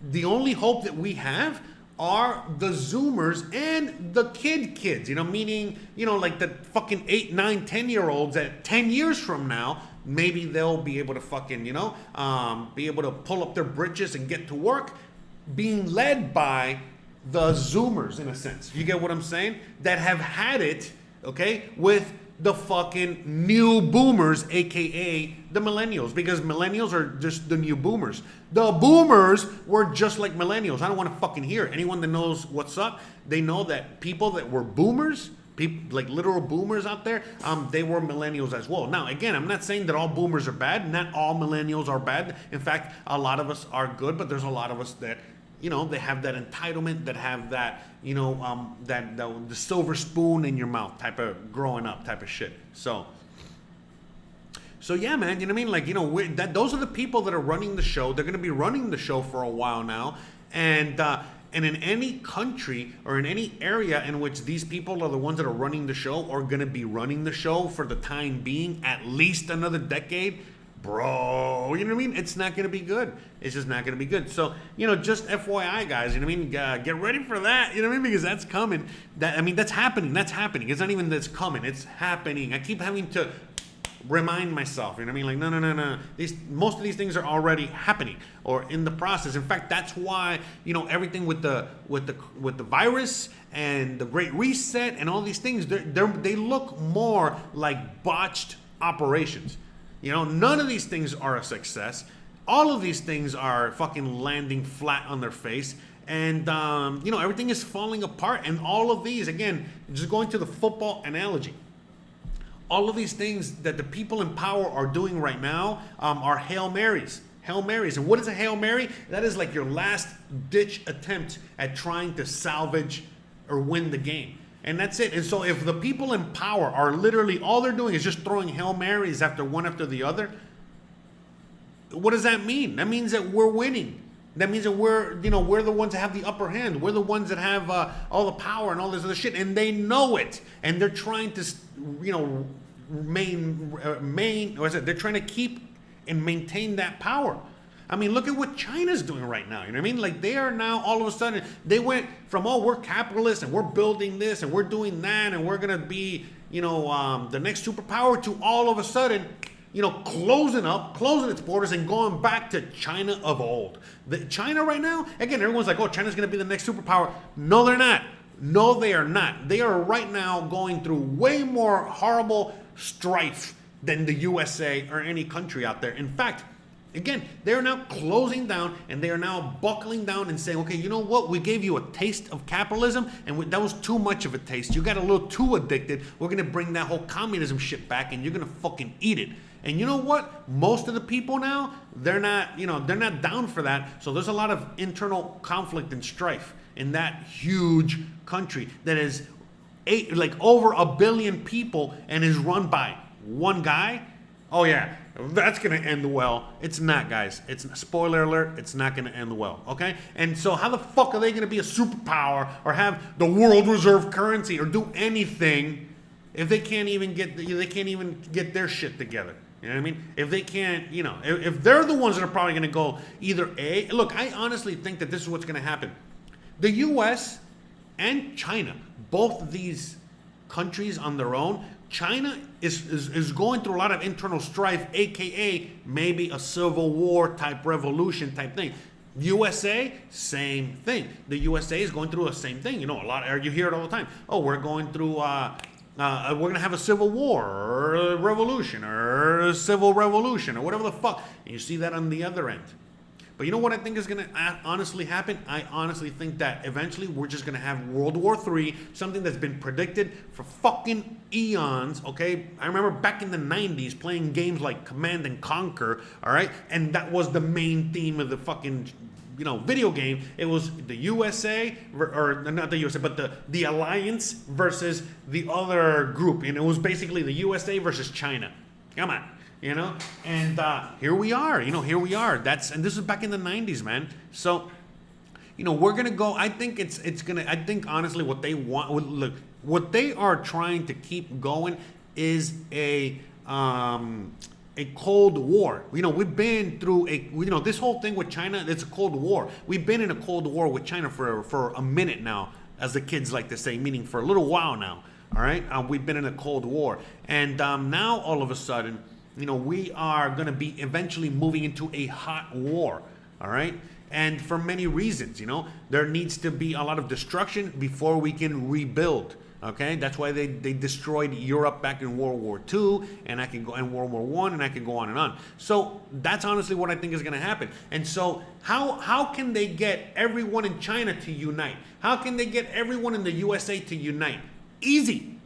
the only hope that we have are the Zoomers and the kids, meaning, like the fucking 8, 9, 10-year-olds that 10 years from now, maybe they'll be able to fucking, be able to pull up their britches and get to work, being led by the Zoomers, in a sense. You get what I'm saying? That have had it, okay, with the fucking new boomers, aka the millennials, because millennials are just the new boomers. The boomers were just like millennials. I don't want to fucking hear it. Anyone that knows what's up, they know that people that were boomers, people like literal boomers out there, they were millennials as well. Now, again, I'm not saying that all boomers are bad. Not all millennials are bad. In fact, a lot of us are good, but there's a lot of us that, they have that entitlement, that have that, the silver spoon in your mouth type of growing up type of shit. So yeah, man, those are the people that are running the show. They're going to be running the show for a while now. And in any country or in any area in which these people are the ones that are running the show, or going to be running the show for the time being, at least another decade, bro, it's not going to be good. It's just not going to be good. So, just FYI, guys, get ready for that, because that's coming. That's happening. It's not even that's coming. It's happening. I keep having to remind myself, like, no. Most of these things are already happening or in the process. In fact, that's why, everything with the virus and the Great Reset and all these things, they look more like botched operations. None of these things are a success. All of these things are fucking landing flat on their face. And, everything is falling apart. And all of these, again, just going to the football analogy, all of these things that the people in power are doing right now are Hail Marys. Hail Marys. And what is a Hail Mary? That is like your last ditch attempt at trying to salvage or win the game. And that's it. And so if the people in power are literally, all they're doing is just throwing Hail Marys one after the other, what does that mean? That means that we're winning. That means that we're the ones that have the upper hand. We're the ones that have all the power and all this other shit. And they know it. And they're trying to, they're trying to keep and maintain that power. I mean, look at what China's doing right now. You know what I mean? Like, they are now, all of a sudden, they went from, oh, we're capitalists and we're building this and we're doing that and we're going to be, you know, the next superpower, to all of a sudden, you know, closing its borders and going back to China of old. China right now, again, everyone's like, oh, China's going to be the next superpower. No, they're not. No, they are not. They are right now going through way more horrible strife than the USA or any country out there. In fact, again, they're now closing down and they are now buckling down and saying, okay, you know what? We gave you a taste of capitalism and that was too much of a taste. You got a little too addicted. We're going to bring that whole communism shit back and you're going to fucking eat it. And you know what? Most of the people now, they're not down for that. So there's a lot of internal conflict and strife in that huge country that is over 1 billion people and is run by one guy. Oh yeah, that's gonna end well. It's not, guys. It's, spoiler alert, it's not gonna end well. Okay? And so how the fuck are they gonna be a superpower or have the world reserve currency or do anything if they can't even get their shit together? You know what I mean? If they can't, you know, if they're the ones that are probably going to go either look, I honestly think that this is what's going to happen. The U.S. and China, both of these countries on their own, China is going through a lot of internal strife, aka maybe a civil war type revolution type thing. USA, same thing. The USA is going through the same thing. You know, you hear it all the time. Oh, we're going through we're going to have a civil war or a revolution or a civil revolution or whatever the fuck. And you see that on the other end. But you know what I think is going to honestly happen? I honestly think that eventually we're just going to have World War III, something that's been predicted for fucking eons, okay? I remember back in the 90s playing games like Command and Conquer, all right? And that was the main theme of the fucking, you know, video game. It was the USA, or not the USA, but the Alliance versus the other group. And it was basically the USA versus China. Come on, you know? And here we are, you know, here we are. And this is back in the 90s, man. So, you know, we're going to go, I think I think honestly what they want, look, what they are trying to keep going is a Cold War. You know, we've been through this whole thing with China, it's a Cold War. We've been in a Cold War with China for a minute now, as the kids like to say, meaning for a little while now. All right, we've been in a Cold War, and now all of a sudden, you know, we are going to be eventually moving into a hot war. All right, and for many reasons, you know, there needs to be a lot of destruction before we can rebuild. Okay, that's why they destroyed Europe back in World War II, and I can go in World War I, and I can go on and on. So that's honestly what I think is going to happen. And so how can they get everyone in China to unite? How can they get everyone in the USA to unite? Easy.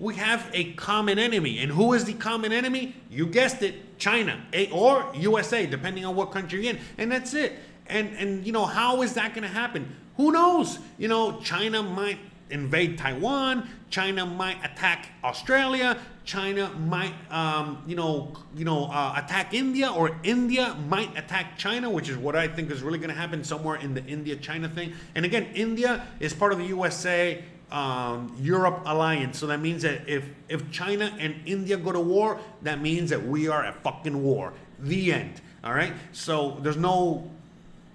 We have a common enemy, and who is the common enemy? You guessed it, China, or USA, depending on what country you're in, and that's it. And you know, how is that going to happen? Who knows? You know, China might invade Taiwan. China might attack Australia. China might, attack India, or India might attack China, which is what I think is really going to happen somewhere in the India-China thing. And again, India is part of the USA Europe alliance, so that means that if China and India go to war, that means that we are at fucking war. The end. All right. So there's no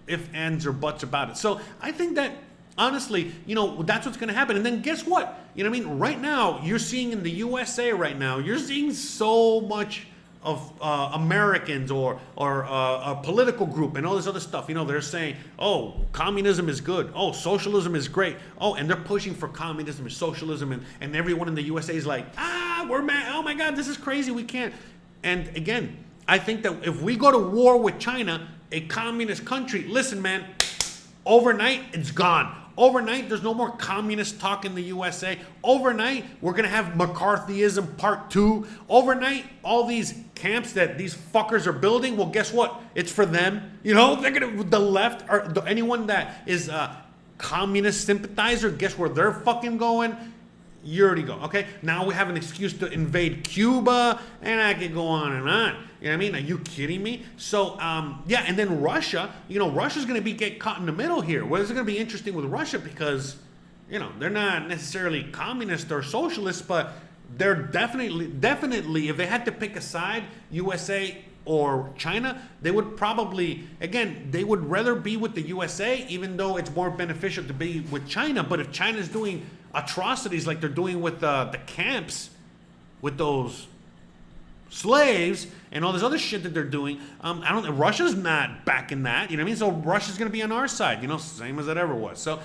ifs, ands, or buts about it. So I think that, honestly, you know, that's what's going to happen. And then guess what? You know what I mean? Right now, you're seeing in the USA right now, you're seeing so much of Americans or a political group and all this other stuff. You know, they're saying, oh, communism is good. Oh, socialism is great. Oh, and they're pushing for communism and socialism. And everyone in the USA is like, we're mad. Oh, my God, this is crazy. We can't. And again, I think that if we go to war with China, a communist country, listen, man, overnight, it's gone. Overnight, there's no more communist talk in the USA. Overnight, we're going to have McCarthyism Part 2. Overnight, all these camps that these fuckers are building, well, guess what? It's for them. You know, they're going to, the left, or anyone that is a communist sympathizer, guess where they're fucking going? You already go, okay? Now we have an excuse to invade Cuba, and I could go on and on. You know what I mean? Are you kidding me? So, yeah, and then Russia, you know, Russia's going to get caught in the middle here. Well, it's going to be interesting with Russia because, you know, they're not necessarily communist or socialist, but they're definitely, if they had to pick a side, USA or China, they would probably, again, they would rather be with the USA, even though it's more beneficial to be with China. But if China's doing atrocities like they're doing with the camps, with those slaves and all this other shit that they're doing, Russia's not backing that, you know what I mean? So Russia's going to be on our side, you know, same as it ever was. So,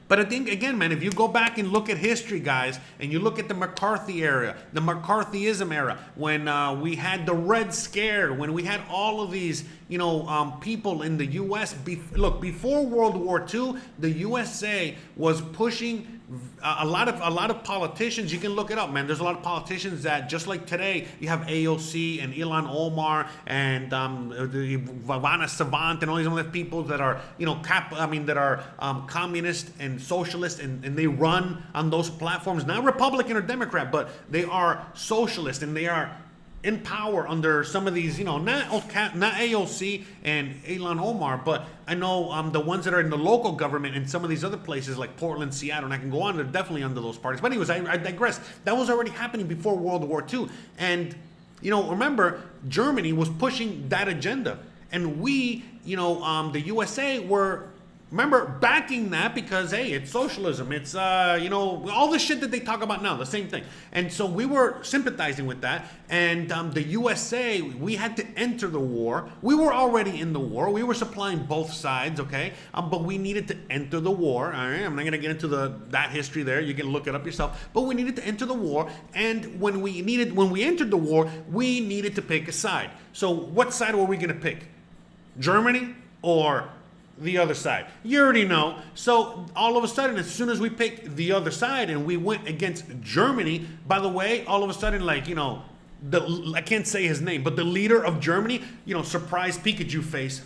but I think, again, man, if you go back and look at history, guys, and you look at the McCarthy era, the McCarthyism era, when we had the Red Scare, when we had all of these, you know, people in the U.S. Look, before World War II, the USA was pushing a lot of politicians. You can look it up, man. There's a lot of politicians that, just like today, you have AOC and Ilhan Omar and Vivana Savant and all these other people that are, you know, that are communist and socialist, and they run on those platforms, not Republican or Democrat, but they are socialist and they are in power under some of these, you know, not AOC and Ilhan Omar, but I know the ones that are in the local government and some of these other places like Portland, Seattle, and I can go on, they're definitely under those parties. But anyways, I digress. That was already happening before World War II. And, you know, remember, Germany was pushing that agenda. And we, you know, the USA were, remember, backing that because, hey, it's socialism. It's, you know, all the shit that they talk about now, the same thing. And so we were sympathizing with that. And the USA, we had to enter the war. We were already in the war. We were supplying both sides, okay? But we needed to enter the war. All right, I'm not going to get into that history there. You can look it up yourself. But we needed to enter the war. And when we entered the war, we needed to pick a side. So what side were we going to pick? Germany or the other side? You already know. So all of a sudden, as soon as we picked the other side and we went against Germany, by the way, all of a sudden, like, you know, I can't say his name, but the leader of Germany, you know, surprise Pikachu face,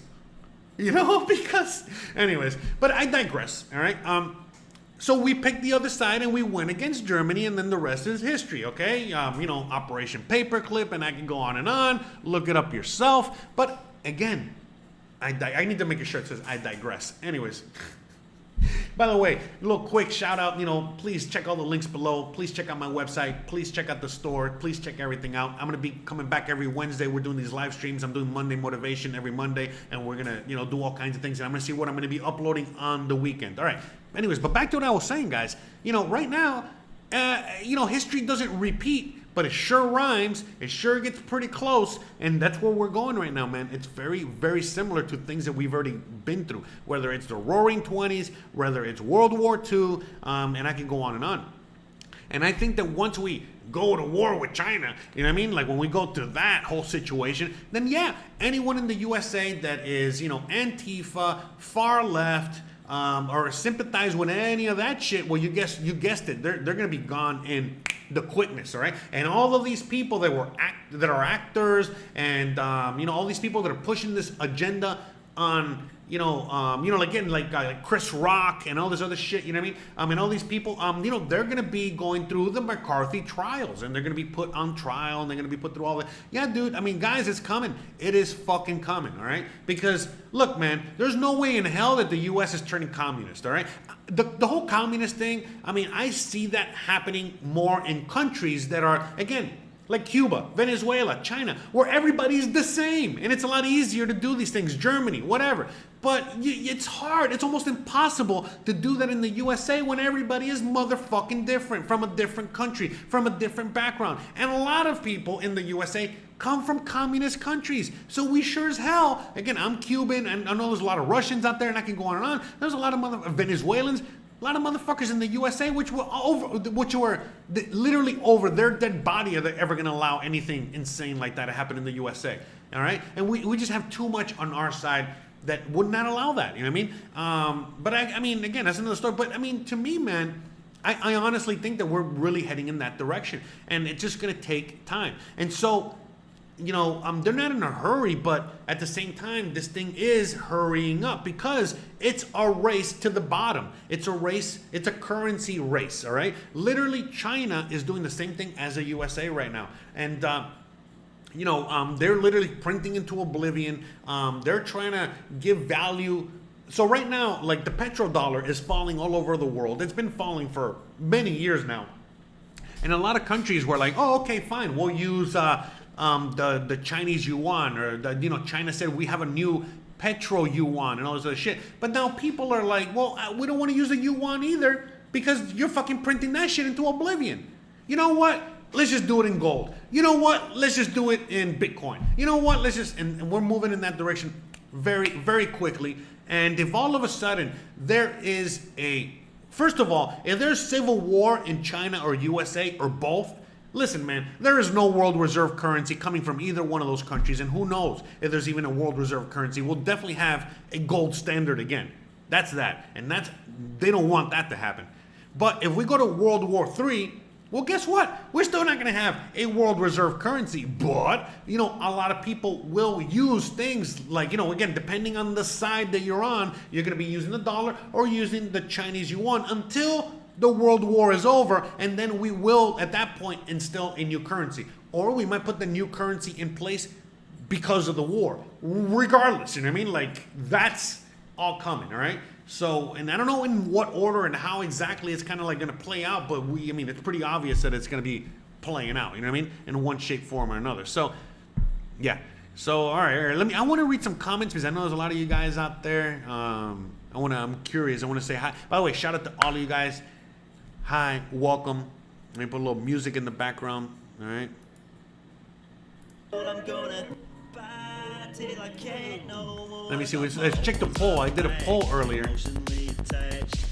you know, because, anyways, but I digress, all right? So we picked the other side and we went against Germany, and then the rest is history, okay? You know, Operation Paperclip, and I can go on, look it up yourself, but again, I need to make sure it says I digress. Anyways, by the way, a little quick shout out, you know, please check all the links below. Please check out my website. Please check out the store. Please check everything out. I'm going to be coming back every Wednesday. We're doing these live streams. I'm doing Monday motivation every Monday, and we're going to, you know, do all kinds of things. And I'm going to see what I'm going to be uploading on the weekend. All right. Anyways, but back to what I was saying, guys. You know, right now, you know, history doesn't repeat, but it sure rhymes. It sure gets pretty close, and that's where we're going right now, man. It's very, very similar to things that we've already been through, whether it's the Roaring 20s, whether it's World War II, and I can go on and on. And I think that once we go to war with China, you know what I mean? Like when we go to that whole situation, then yeah, anyone in the USA that is, you know, Antifa, far left, or sympathize with any of that shit, well, you guessed it, they're gonna be gone in the quickness, all right? And all of these people that are actors, and you know, all these people that are pushing this agenda on, you know, like getting like Chris Rock and all this other shit, you know what I mean? And all these people, you know, they're gonna be going through the McCarthy trials, and they're gonna be put on trial, and they're gonna be put through all that. Yeah, dude. I mean, guys, it's coming. It is fucking coming. All right. Because look, man, there's no way in hell that the U.S. is turning communist. All right. The whole communist thing. I mean, I see that happening more in countries that are, again, like Cuba, Venezuela, China, where everybody's the same. And it's a lot easier to do these things. Germany, whatever. But it's hard. It's almost impossible to do that in the USA when everybody is motherfucking different, from a different country, from a different background. And a lot of people in the USA come from communist countries. So we sure as hell, again, I'm Cuban, and I know there's a lot of Russians out there, and I can go on and on. There's a lot of Venezuelans. A lot of motherfuckers in the USA which were literally over their dead body, are they ever going to allow anything insane like that to happen in the USA. All right? And we just have too much on our side that would not allow that. You know what I mean? But I mean, again, that's another story. But I mean, to me, man, I honestly think that we're really heading in that direction. And it's just going to take time. And so, you know, they're not in a hurry, but at the same time, this thing is hurrying up because it's a race to the bottom. It's a race. It's a currency race. All right. Literally, China is doing the same thing as the USA right now, and you know, they're literally printing into oblivion. They're trying to give value. So right now, like the petrodollar is falling all over the world. It's been falling for many years now. And a lot of countries were like, oh, okay, fine. We'll use the Chinese yuan, or China said we have a new petro yuan and all this other shit. But now people are like, well, we don't want to use the yuan either because you're fucking printing that shit into oblivion. You know what? Let's just do it in gold. You know what? Let's just do it in Bitcoin. You know what? Let's just, and we're moving in that direction very, very quickly. And if all of a sudden there is first of all, if there's civil war in China or USA or both, listen, man, there is no world reserve currency coming from either one of those countries. And who knows if there's even a world reserve currency. We'll definitely have a gold standard again. That's that. And they don't want that to happen. But if we go to World War III, well, guess what? We're still not going to have a world reserve currency, but, a lot of people will use things like, again, depending on the side that you're on, you're going to be using the dollar or using the Chinese yuan until the world war is over, and then we will, at that point, instill a new currency. Or we might put the new currency in place because of the war. Regardless, you know what I mean? Like, that's all coming, all right? So, and I don't know in what order and how exactly it's kind of like going to play out, but it's pretty obvious that it's going to be playing out, you know what I mean? In one shape, form, or another. So, yeah. So, all right. I want to read some comments because I know there's a lot of you guys out there. I'm curious. I want to say hi. By the way, shout out to all of you guys. Hi, welcome. Let me put a little music in the background, all right? I'm gonna buy till I can't no more. Let me see. Let's check the poll. I did a poll earlier.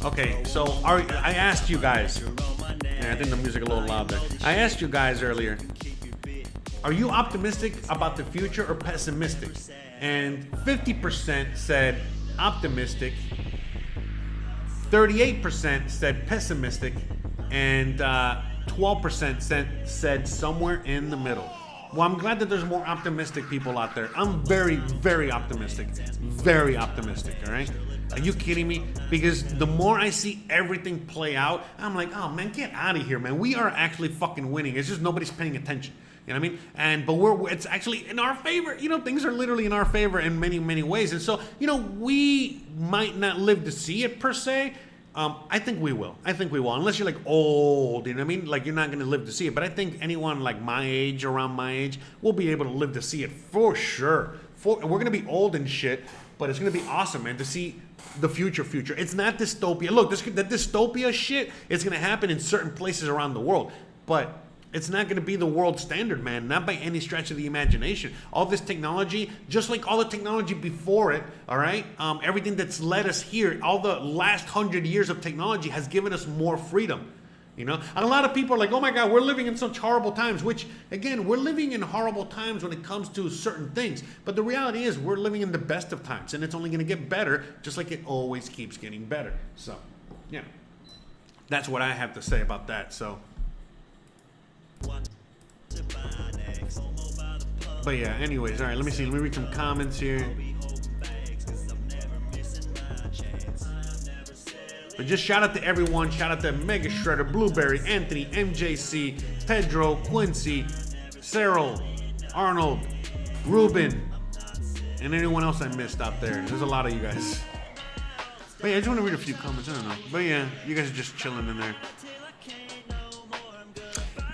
Okay, so I asked you guys. Yeah, I think the music a little loud there. I asked you guys earlier. Are you optimistic about the future or pessimistic? And 50% said optimistic. 38% said pessimistic, and 12% said somewhere in the middle. Well, I'm glad that there's more optimistic people out there. I'm very, very optimistic. Very optimistic, all right? Are you kidding me? Because the more I see everything play out, I'm like, oh man, get out of here, man. We are actually fucking winning. It's just nobody's paying attention. You know what I mean? But it's actually in our favor. Things are literally in our favor in many, many ways. And so, we might not live to see it per se. I think we will. Unless you're like old, you know what I mean? Like you're not going to live to see it. But I think anyone like my age, around my age, will be able to live to see it for sure. We're going to be old and shit, but it's going to be awesome, man, to see the future. It's not dystopia. Look, that dystopia shit is going to happen in certain places around the world. But it's not going to be the world standard, man. Not by any stretch of the imagination. All this technology, just like all the technology before it, all right? Everything that's led us here, all the last 100 years of technology has given us more freedom. And a lot of people are like, oh my God, we're living in such horrible times, which, again, we're living in horrible times when it comes to certain things. But the reality is we're living in the best of times, and it's only going to get better, just like it always keeps getting better. So, yeah. That's what I have to say about that, so. But yeah, anyways, all right, let me see. Let me read some comments here. But just shout out to everyone. Shout out to Mega Shredder, Blueberry, Anthony, MJC, Pedro, Quincy, Cyril, Arnold, Ruben, and anyone else I missed out there. There's a lot of you guys. But yeah, I just want to read a few comments. I don't know. But yeah, you guys are just chilling in there.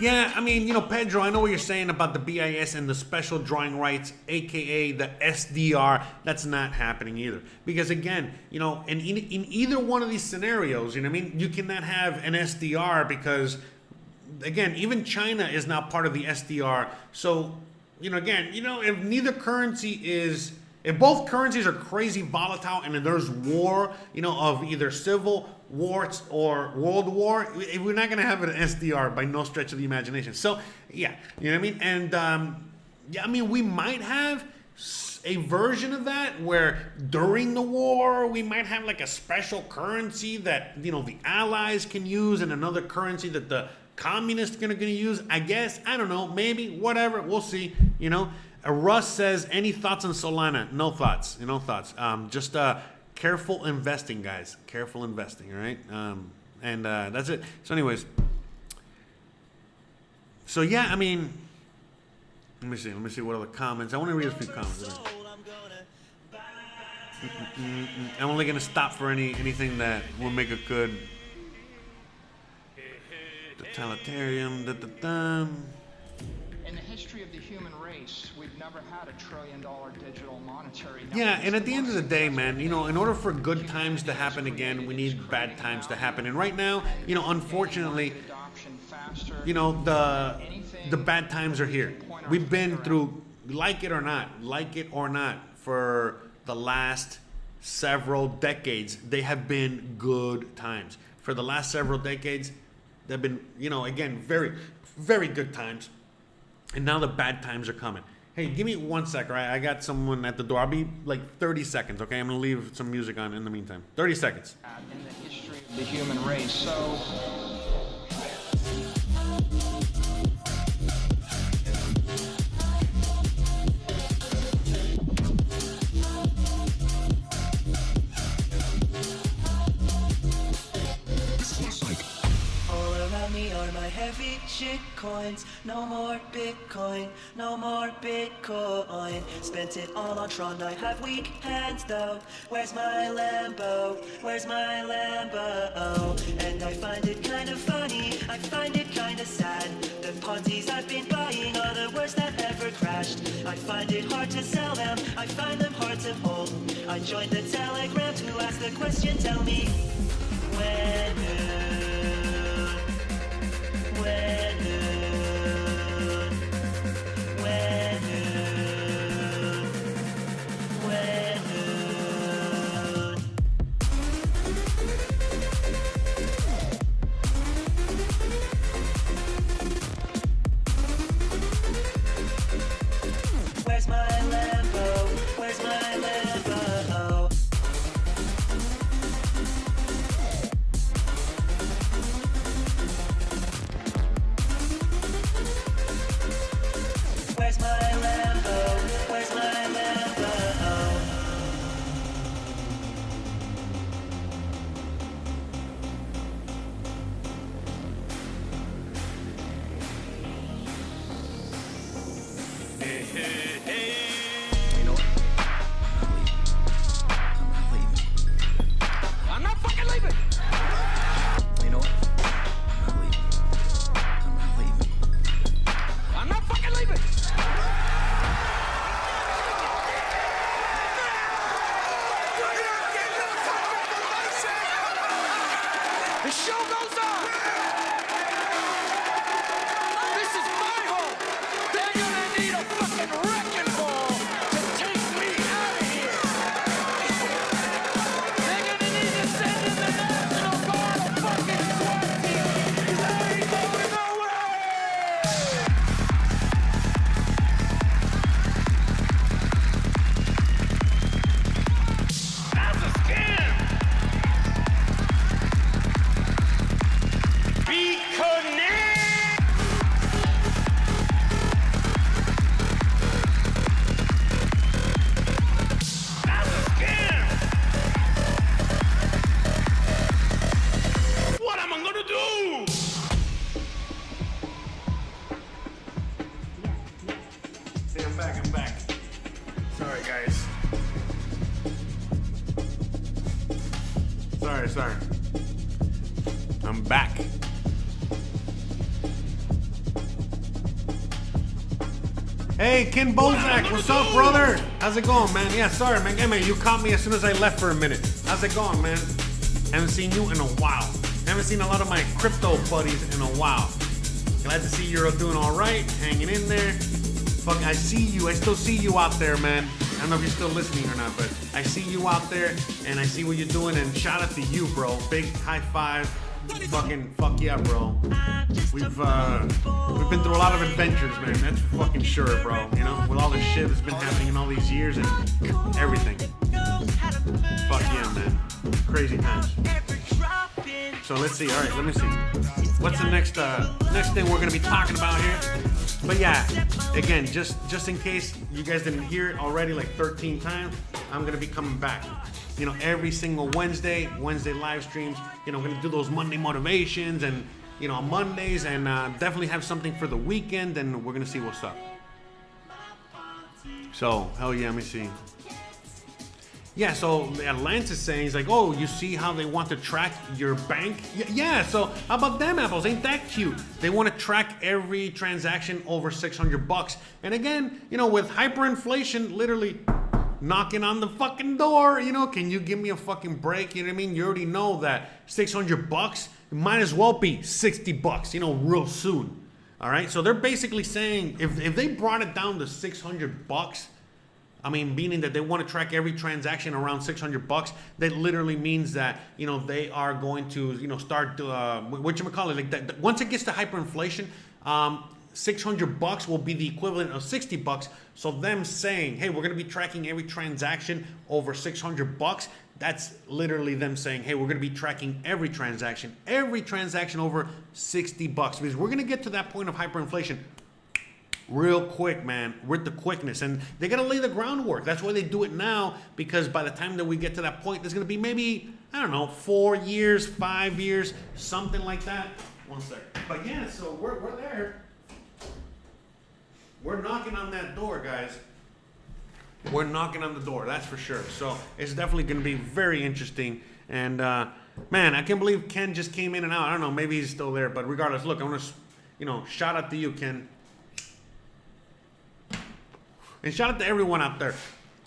Yeah, I mean, Pedro, I know what you're saying about the BIS and the special drawing rights, aka the SDR. That's not happening either. Because again, in either one of these scenarios, you cannot have an SDR because, again, even China is not part of the SDR. So, again, if neither currency is, if both currencies are crazy volatile and there's war, of either civil wars or world war, we're not going to have an SDR by no stretch of the imagination. So, yeah, you know what I mean? And, we might have a version of that where during the war, we might have like a special currency that, the allies can use and another currency that the communists are going to use. I guess, I don't know, maybe, whatever, we'll see, Russ says, any thoughts on Solana? No thoughts, just careful investing, guys. Careful investing, all right? And that's it. So anyways. So yeah, let me see what other comments. I want to read a few comments. I'm only going to stop for anything that will make a good totalitarian. In the history of the human race, we've never had a $1 trillion digital monetary network. Yeah, and at the end of the day, man, you know, in order for good times to happen again, we need bad times to happen. And right now, you know, unfortunately, you know, the bad times are here. We've been through, like it or not, for the last several decades, they have been good times. For the last several decades, they've been, you know, again, very, very good times. And now the bad times are coming. Hey, give me 1 sec, right? I got someone at the door. I'll be like 30 seconds, okay? I'm gonna leave some music on in the meantime. 30 seconds. In the history of the human race, so All around me are my heavy shit coins. No more Bitcoin, no more Bitcoin. Spent it all on Tron, I have weak hands though. Where's my Lambo? Where's my Lambo? And I find it kind of funny, I find it kind of sad. The Ponzi's I've been buying are the worst that ever crashed. I find it hard to sell them, I find them hard to hold. I joined the Telegram to ask the question, tell me when Where's my Lambo? Where's my Lambo? Where's my Lambo? Where's my Lambo? You know what? I'm not leaving. I'm not fucking leaving. You know what? I'm not leaving. I'm not fucking leaving. The show goes on. This is my home. They're gonna need a fucking wrecking ball to take me out of here. They're gonna need to send in the National Guard of fucking SWAT team. 'Cause I ain't going nowhere. That's a scam. Be connect. That's a scam. What am I gonna do? Hey, I'm back. Sorry, guys. Sorry. I'm back. Hey, Ken Bozak, what's up, brother? How's it going, man? Yeah, sorry, man. Hey, man, you caught me as soon as I left for a minute. How's it going, man? Haven't seen you in a while. Haven't seen a lot of my crypto buddies in a while. Glad to see you're doing all right, hanging in there. Fuck, I see you. I still see you out there, man. I don't know if you're still listening or not, but I see you out there, and I see what you're doing, and shout out to you, bro. Big high five. Fucking fuck yeah, bro. We've been through a lot of adventures, man. That's for fucking sure, bro. You know, with all this shit that's been happening in all these years and everything. Fuck yeah, man. Crazy times. So let's see. All right, let me see. What's the next thing we're gonna be talking about here? But yeah, again, just in case you guys didn't hear it already like 13 times, I'm gonna be coming back. You know, every single Wednesday live streams. You know, I'm gonna do those Monday motivations and, you know, on Mondays, and definitely have something for the weekend, and we're gonna see what's up. So, hell yeah, let me see. Yeah, so Lance is saying, he's like, oh, you see how they want to track your bank? Yeah, so how about them apples? Ain't that cute? They want to track every transaction over 600 bucks. And again, you know, with hyperinflation literally knocking on the fucking door, you know, can you give me a fucking break? You know what I mean? You already know that 600 bucks might as well be 60 bucks, you know, real soon. All right, so they're basically saying if they brought it down to 600 bucks, I mean, meaning that they want to track every transaction around 600 bucks. That literally means that, you know, they are going to, you know, start whatchamacallit, like that. Once it gets to hyperinflation, 600 bucks will be the equivalent of 60 bucks. So them saying, hey, we're going to be tracking every transaction over 600 bucks. That's literally them saying, hey, we're going to be tracking every transaction over 60 bucks, because we're going to get to that point of hyperinflation real quick, man, with the quickness. And they got to lay the groundwork. That's why they do it now, because by the time that we get to that point, there's going to be maybe, I don't know, 4 years, 5 years, something like that. One second. But yeah, so we're there. We're knocking on that door, guys. We're knocking on the door, that's for sure. So it's definitely going to be very interesting. And man, I can't believe Ken just came in and out. I don't know, maybe he's still there. But regardless, look, I want to, you know, shout out to you, Ken. And shout out to everyone out there.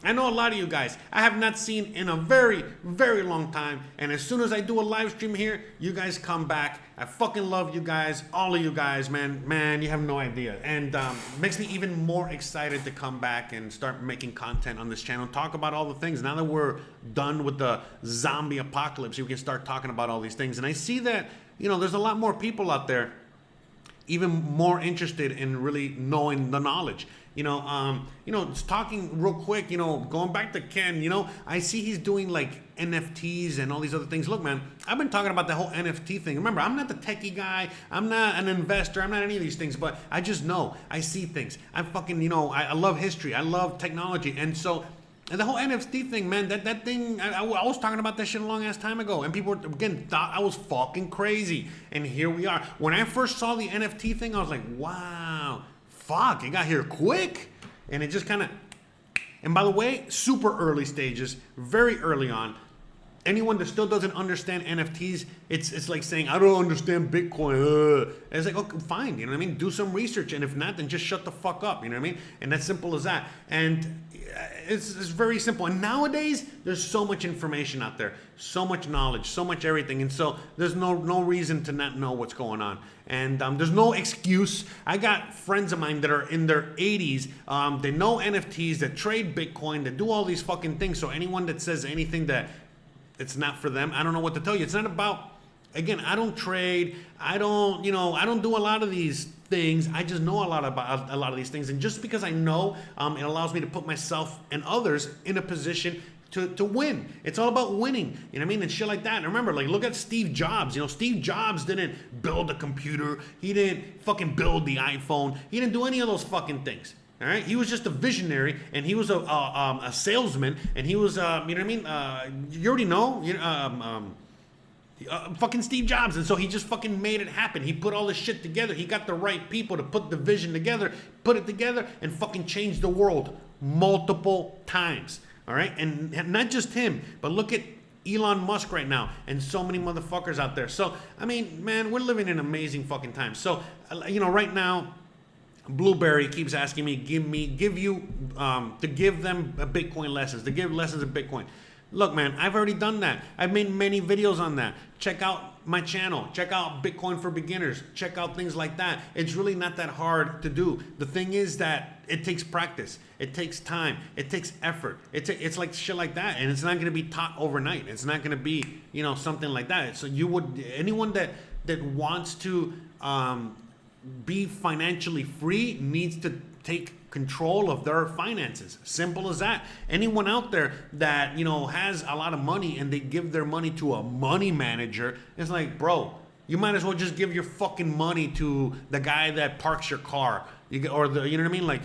I know a lot of you guys I have not seen in a very, very long time. And as soon as I do a live stream here, you guys come back. I fucking love you guys. All of you guys, man. Man, you have no idea. And makes me even more excited to come back and start making content on this channel. Talk about all the things. Now that we're done with the zombie apocalypse, we can start talking about all these things. And I see that, you know, there's a lot more people out there even more interested in really knowing the knowledge. You know, just talking real quick, you know, going back to Ken, you know, I see he's doing like NFTs and all these other things. Look, man, I've been talking about the whole NFT thing. Remember, I'm not the techie guy. I'm not an investor. I'm not any of these things, but I just know. I see things. I fucking, you know, I love history. I love technology. And so, and the whole NFT thing, man, that thing, I was talking about that shit a long ass time ago. And people, again, thought I was fucking crazy. And here we are. When I first saw the NFT thing, I was like, wow. Fuck, it got here quick. And it just kind of, and by the way, super early stages, very early on. Anyone that still doesn't understand NFTs, it's like saying, I don't understand Bitcoin. It's like, okay, fine, you know what I mean? Do some research, and if not, then just shut the fuck up, you know what I mean? And that's simple as that. And it's very simple. And nowadays, there's so much information out there, so much knowledge, so much everything. And so there's no reason to not know what's going on. And there's no excuse. I got friends of mine that are in their 80s. They know NFTs, that trade Bitcoin, that do all these fucking things. So anyone that says anything that it's not for them, I don't know what to tell you. It's not about, again, I don't trade. I don't do a lot of these things. I just know a lot about a lot of these things. And just because I know, it allows me to put myself and others in a position to win. It's all about winning, you know what I mean? And shit like that. And remember, like, look at Steve Jobs. You know, Steve Jobs didn't build a computer. He didn't fucking build the iPhone. He didn't do any of those fucking things. All right, he was just a visionary, and he was a salesman, and he was, you know what I mean? You already know, you know, fucking Steve Jobs, and so he just fucking made it happen. He put all this shit together. He got the right people to put the vision together, put it together, and fucking change the world multiple times. All right, and not just him, but look at Elon Musk right now, and so many motherfuckers out there. So I mean, man, we're living in amazing fucking times. So you know, right now, Blueberry keeps asking me, to give them Bitcoin lessons, to give lessons of Bitcoin. Look, man, I've already done that. I've made many videos on that. Check out my channel. Check out Bitcoin for Beginners. Check out things like that. It's really not that hard to do. The thing is that it takes practice. It takes time. It takes effort. It's like shit like that, and it's not going to be taught overnight. It's not going to be, you know, something like that. So anyone that wants to be financially free needs to take control of their finances. Simple as that. Anyone out there that, you know, has a lot of money and they give their money to a money manager, it's like, bro, you might as well just give your fucking money to the guy that parks your car. Or the, you know what I mean? Like,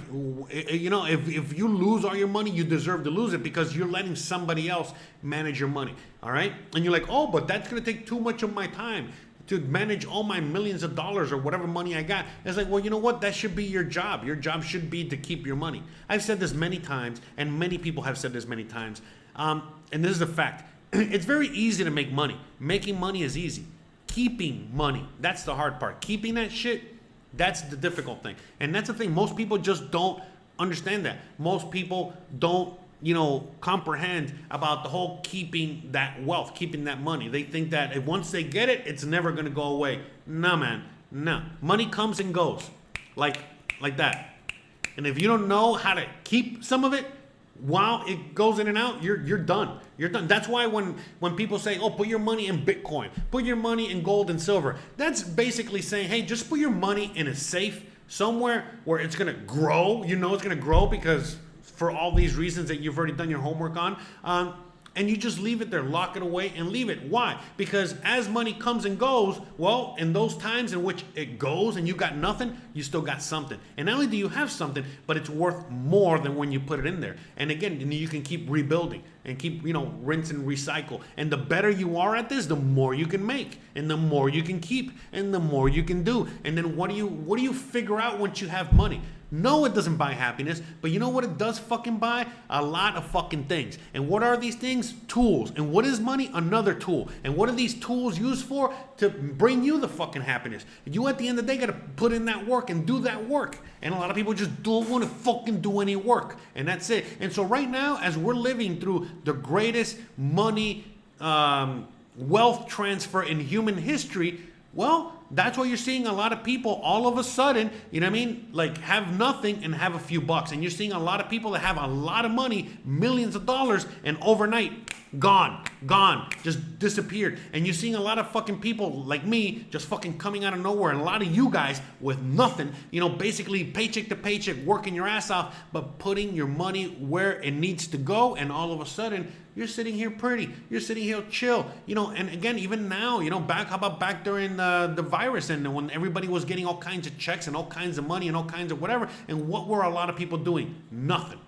you know, if you lose all your money, you deserve to lose it, because you're letting somebody else manage your money. All right? And you're like, oh, but that's going to take too much of my time. to manage all my millions of dollars or whatever money I got. It's like, well, you know what? That should be your job. Your job should be to keep your money. I've said this many times, and many people have said this many times. And this is a fact. It's very easy to make money. Making money is easy. Keeping money, that's the hard part. Keeping that shit, that's the difficult thing. And that's the thing. Most people just don't understand that. Most people don't, comprehend about the whole keeping that wealth, keeping that money. They think that if once they get it, it's never going to go away. No, man. No. Money comes and goes like that. And if you don't know how to keep some of it while it goes in and out, you're done. You're done. That's why when people say, oh, put your money in Bitcoin, put your money in gold and silver, that's basically saying, hey, just put your money in a safe somewhere where it's going to grow. It's going to grow because for all these reasons that you've already done your homework on. And you just leave it there, lock it away and leave it. Why? Because as money comes and goes, well, in those times in which it goes and you got nothing, you still got something. And not only do you have something, but it's worth more than when you put it in there. And again, you can keep rebuilding and keep, rinse and recycle. And the better you are at this, the more you can make and the more you can keep and the more you can do. And then what do you figure out once you have money? No, it doesn't buy happiness, but you know what it does fucking buy? A lot of fucking things. And what are these things? Tools. And what is money? Another tool. And what are these tools used for? To bring you the fucking happiness. You at the end of the day got to put in that work and do that work. And a lot of people just don't want to fucking do any work. And that's it. And so right now, as we're living through the greatest money, wealth transfer in human history, well, that's why you're seeing a lot of people all of a sudden, like have nothing and have a few bucks. And you're seeing a lot of people that have a lot of money, millions of dollars, and overnight, gone, just disappeared. And you're seeing a lot of fucking people like me just fucking coming out of nowhere. And a lot of you guys with nothing, basically paycheck to paycheck, working your ass off, but putting your money where it needs to go. And all of a sudden, you're sitting here pretty. You're sitting here chill. And again, even now, how about back during the virus and when everybody was getting all kinds of checks and all kinds of money and all kinds of whatever. And what were a lot of people doing? Nothing.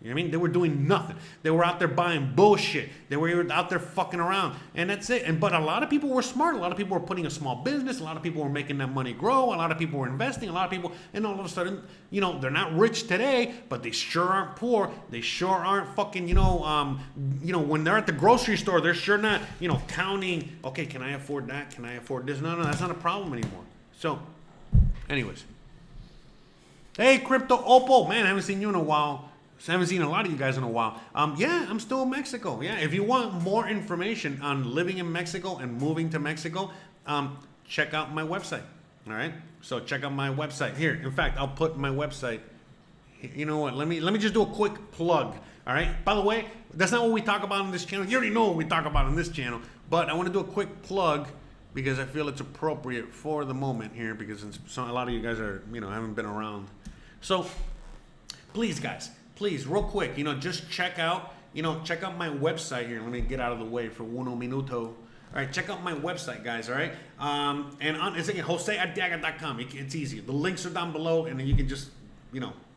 They were doing nothing. They were out there buying bullshit. They were out there fucking around. And that's it. But a lot of people were smart. A lot of people were putting a small business. A lot of people were making that money grow. A lot of people were investing. A lot of people, and all of a sudden, they're not rich today, but they sure aren't poor. They sure aren't fucking, when they're at the grocery store, they're sure not, counting, okay, can I afford that? Can I afford this? No, that's not a problem anymore. So, anyways. Hey, Crypto Opal. Man, I haven't seen you in a while. I haven't seen a lot of you guys in a while. Yeah, I'm still in Mexico. Yeah, if you want more information on living in Mexico and moving to Mexico, check out my website. All right. So check out my website here. In fact, I'll put my website. You know what? Let me just do a quick plug. All right. By the way, that's not what we talk about on this channel. You already know what we talk about on this channel. But I want to do a quick plug because I feel it's appropriate for the moment here because a lot of you guys are haven't been around. So please, guys. Please, real quick, just check out my website here. Let me get out of the way for uno minuto. All right, check out my website, guys, all right? It's again, josearteaga.com. It's easy. The links are down below, and then you can just,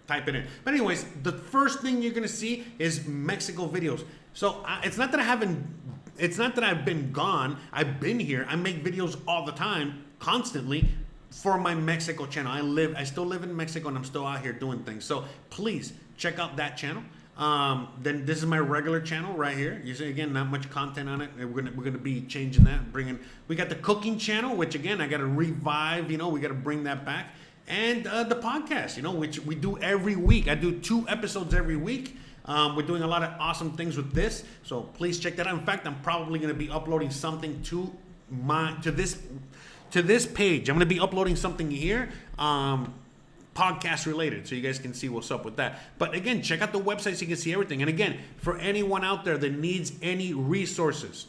type it in. But anyways, the first thing you're going to see is Mexico videos. So it's not that I've been gone. I've been here. I make videos all the time, constantly, for my Mexico channel. I still live in Mexico, and I'm still out here doing things. So please, check out that channel. Then this is my regular channel right here. You see, again, not much content on it. We're gonna be changing that, we got the cooking channel, which again I gotta revive. We gotta bring that back, and the podcast, which we do every week. I do 2 episodes every week. We're doing a lot of awesome things with this, so please check that out. In fact, I'm probably gonna be uploading something to this page. I'm gonna be uploading something here. Podcast related, so you guys can see what's up with that. But again, check out the website so you can see everything. And again, for anyone out there that needs any resources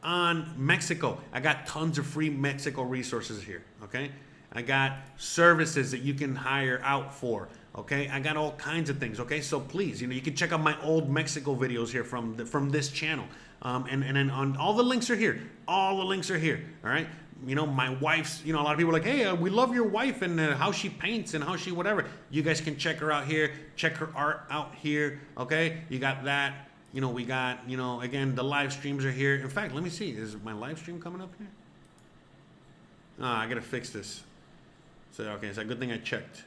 on Mexico, I got tons of free Mexico resources here. Okay, I got services that you can hire out for. Okay, I got all kinds of things. Okay, so please, you can check out my old Mexico videos here from this channel. And then on all the links are here. All the links are here. All right. My wife's, a lot of people are like, hey, we love your wife and how she paints and how she whatever. You guys can check her out here. Check her art out here. Okay. You got that. We got, again, the live streams are here. In fact, let me see. Is my live stream coming up here? I gotta fix this. So okay, it's a good thing I checked.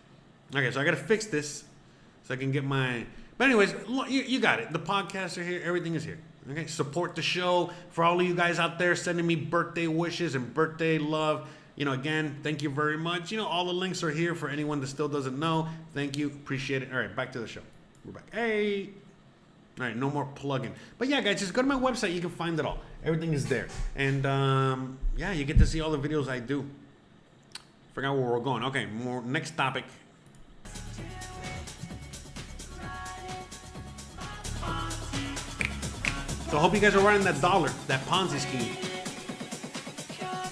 Okay, so I gotta fix this so I can get my. But anyways, you got it. The podcasts are here. Everything is here. Okay, support the show. For all of you guys out there sending me birthday wishes and birthday love, again, thank you very much. All the links are here for anyone that still doesn't know. Thank you. Appreciate it. All right, back to the show. We're back. Hey. All right, no more plugging. But yeah, guys, just go to my website. You can find it all. Everything is there. And yeah, you get to see all the videos I do. Forgot where we're going. Okay, more next topic. So I hope you guys are running that dollar, that Ponzi scheme.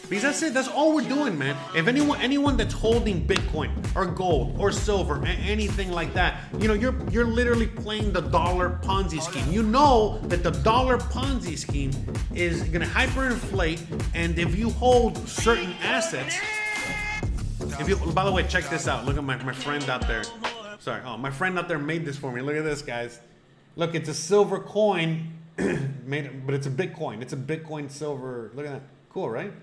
Because that's it. That's all we're doing, man. If anyone that's holding Bitcoin or gold or silver, anything like that, you're literally playing the dollar Ponzi scheme. You know that the dollar Ponzi scheme is gonna hyperinflate, and if you hold certain assets, by the way, check this out. Look at my friend out there. Sorry, my friend out there made this for me. Look at this, guys. Look, it's a silver coin. But it's a Bitcoin. It's a Bitcoin silver. Look at that. Cool, right?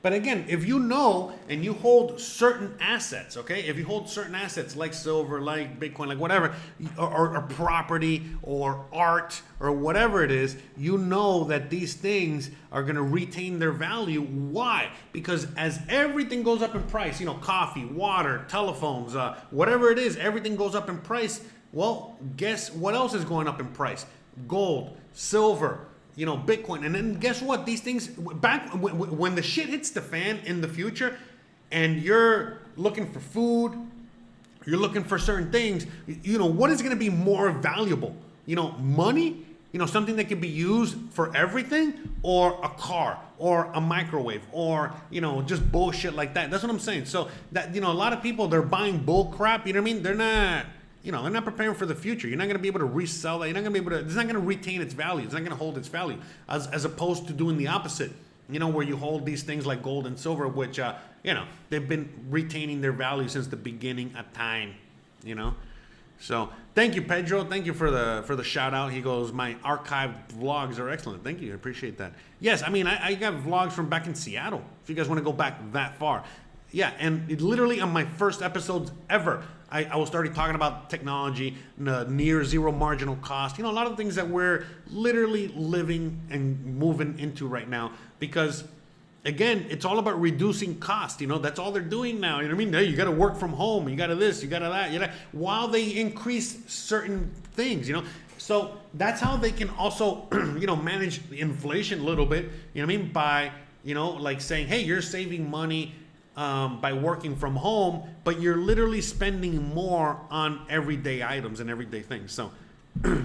But again, if you know and you hold certain assets, okay? If you hold certain assets like silver, like Bitcoin, like whatever, or property or art or whatever it is, you know that these things are going to retain their value. Why? Because as everything goes up in price, coffee, water, telephones, whatever it is, everything goes up in price. Well, guess what else is going up in price? Gold, silver, Bitcoin. And then guess what? These things, back when the shit hits the fan in the future and you're looking for food, you're looking for certain things, what is going to be more valuable? Money, something that can be used for everything, or a car or a microwave, or, just bullshit like that. That's what I'm saying. So that, a lot of people, they're buying bull crap. You know what I mean? They're not... they're not preparing for the future. You're not going to be able to resell that. You're not going to be able to, it's not going to retain its value. It's not going to hold its value as opposed to doing the opposite, where you hold these things like gold and silver, which, they've been retaining their value since the beginning of time, So thank you, Pedro. Thank you for the shout out. He goes, my archived vlogs are excellent. Thank you. I appreciate that. Yes, I got vlogs from back in Seattle, if you guys want to go back that far. Yeah, and it literally on my first episodes ever, I was starting talking about technology, near zero marginal cost, a lot of things that we're literally living and moving into right now. Because, again, it's all about reducing cost. That's all they're doing now. You know what I mean? Hey, you got to work from home. You got to this, you got to that. While they increase certain things, So that's how they can also, manage the inflation a little bit. You know what I mean? By, like saying, hey, you're saving money by working from home, but you're literally spending more on everyday items and everyday things. So,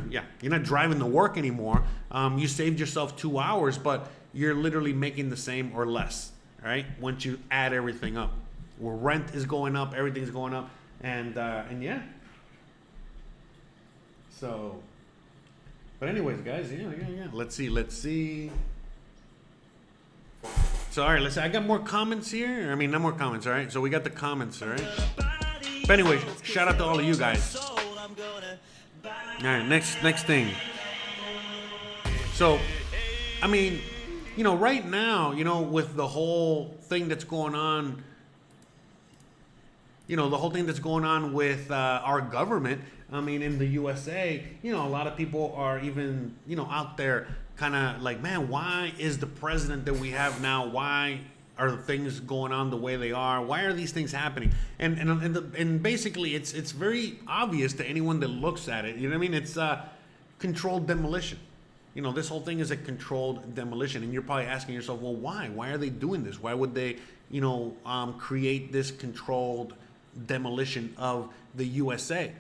yeah, you're not driving to work anymore. You saved yourself 2 hours, but you're literally making the same or less, right? Once you add everything up, where rent is going up, everything's going up, and yeah. So, but anyways, guys, yeah. Let's see. So, all right, let's see. I got more comments here. I mean, not more comments, all right? So we got the comments, all right? But anyway, shout out to all of you guys. All right, next thing. So, I mean, right now, with the whole thing that's going on, the whole thing that's going on with our government, I mean, in the USA, a lot of people are even, out there kind of like, man, why is the president that we have now, why are things going on the way they are? Why are these things happening? And basically, it's very obvious to anyone that looks at it. You know what I mean? It's controlled demolition. This whole thing is a controlled demolition. And you're probably asking yourself, well, why? Why are they doing this? Why would they, create this controlled demolition of the USA?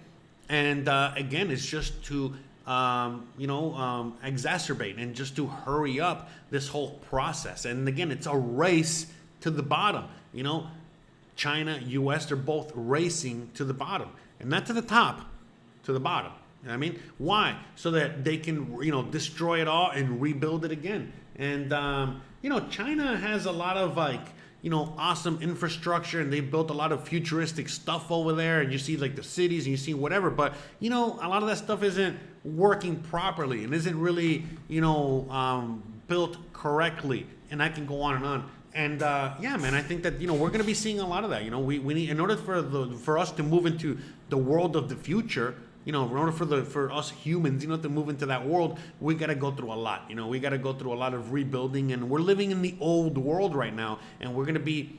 And again, it's just to exacerbate and just to hurry up this whole process. And again, it's a race to the bottom. China, US, they're both racing to the bottom, and not to the top, to the bottom. You know what I mean? Why? So that they can, destroy it all and rebuild it again. And, China has a lot of awesome infrastructure, and they built a lot of futuristic stuff over there, and you see like the cities and you see whatever, but a lot of that stuff isn't working properly and isn't really built correctly, and I can go on and on. And yeah, man, I think that we're going to be seeing a lot of that. We need, in order for us to move into the world of the future. In order for us humans, to move into that world, we got to go through a lot. We got to go through a lot of rebuilding, and we're living in the old world right now, and we're going to be,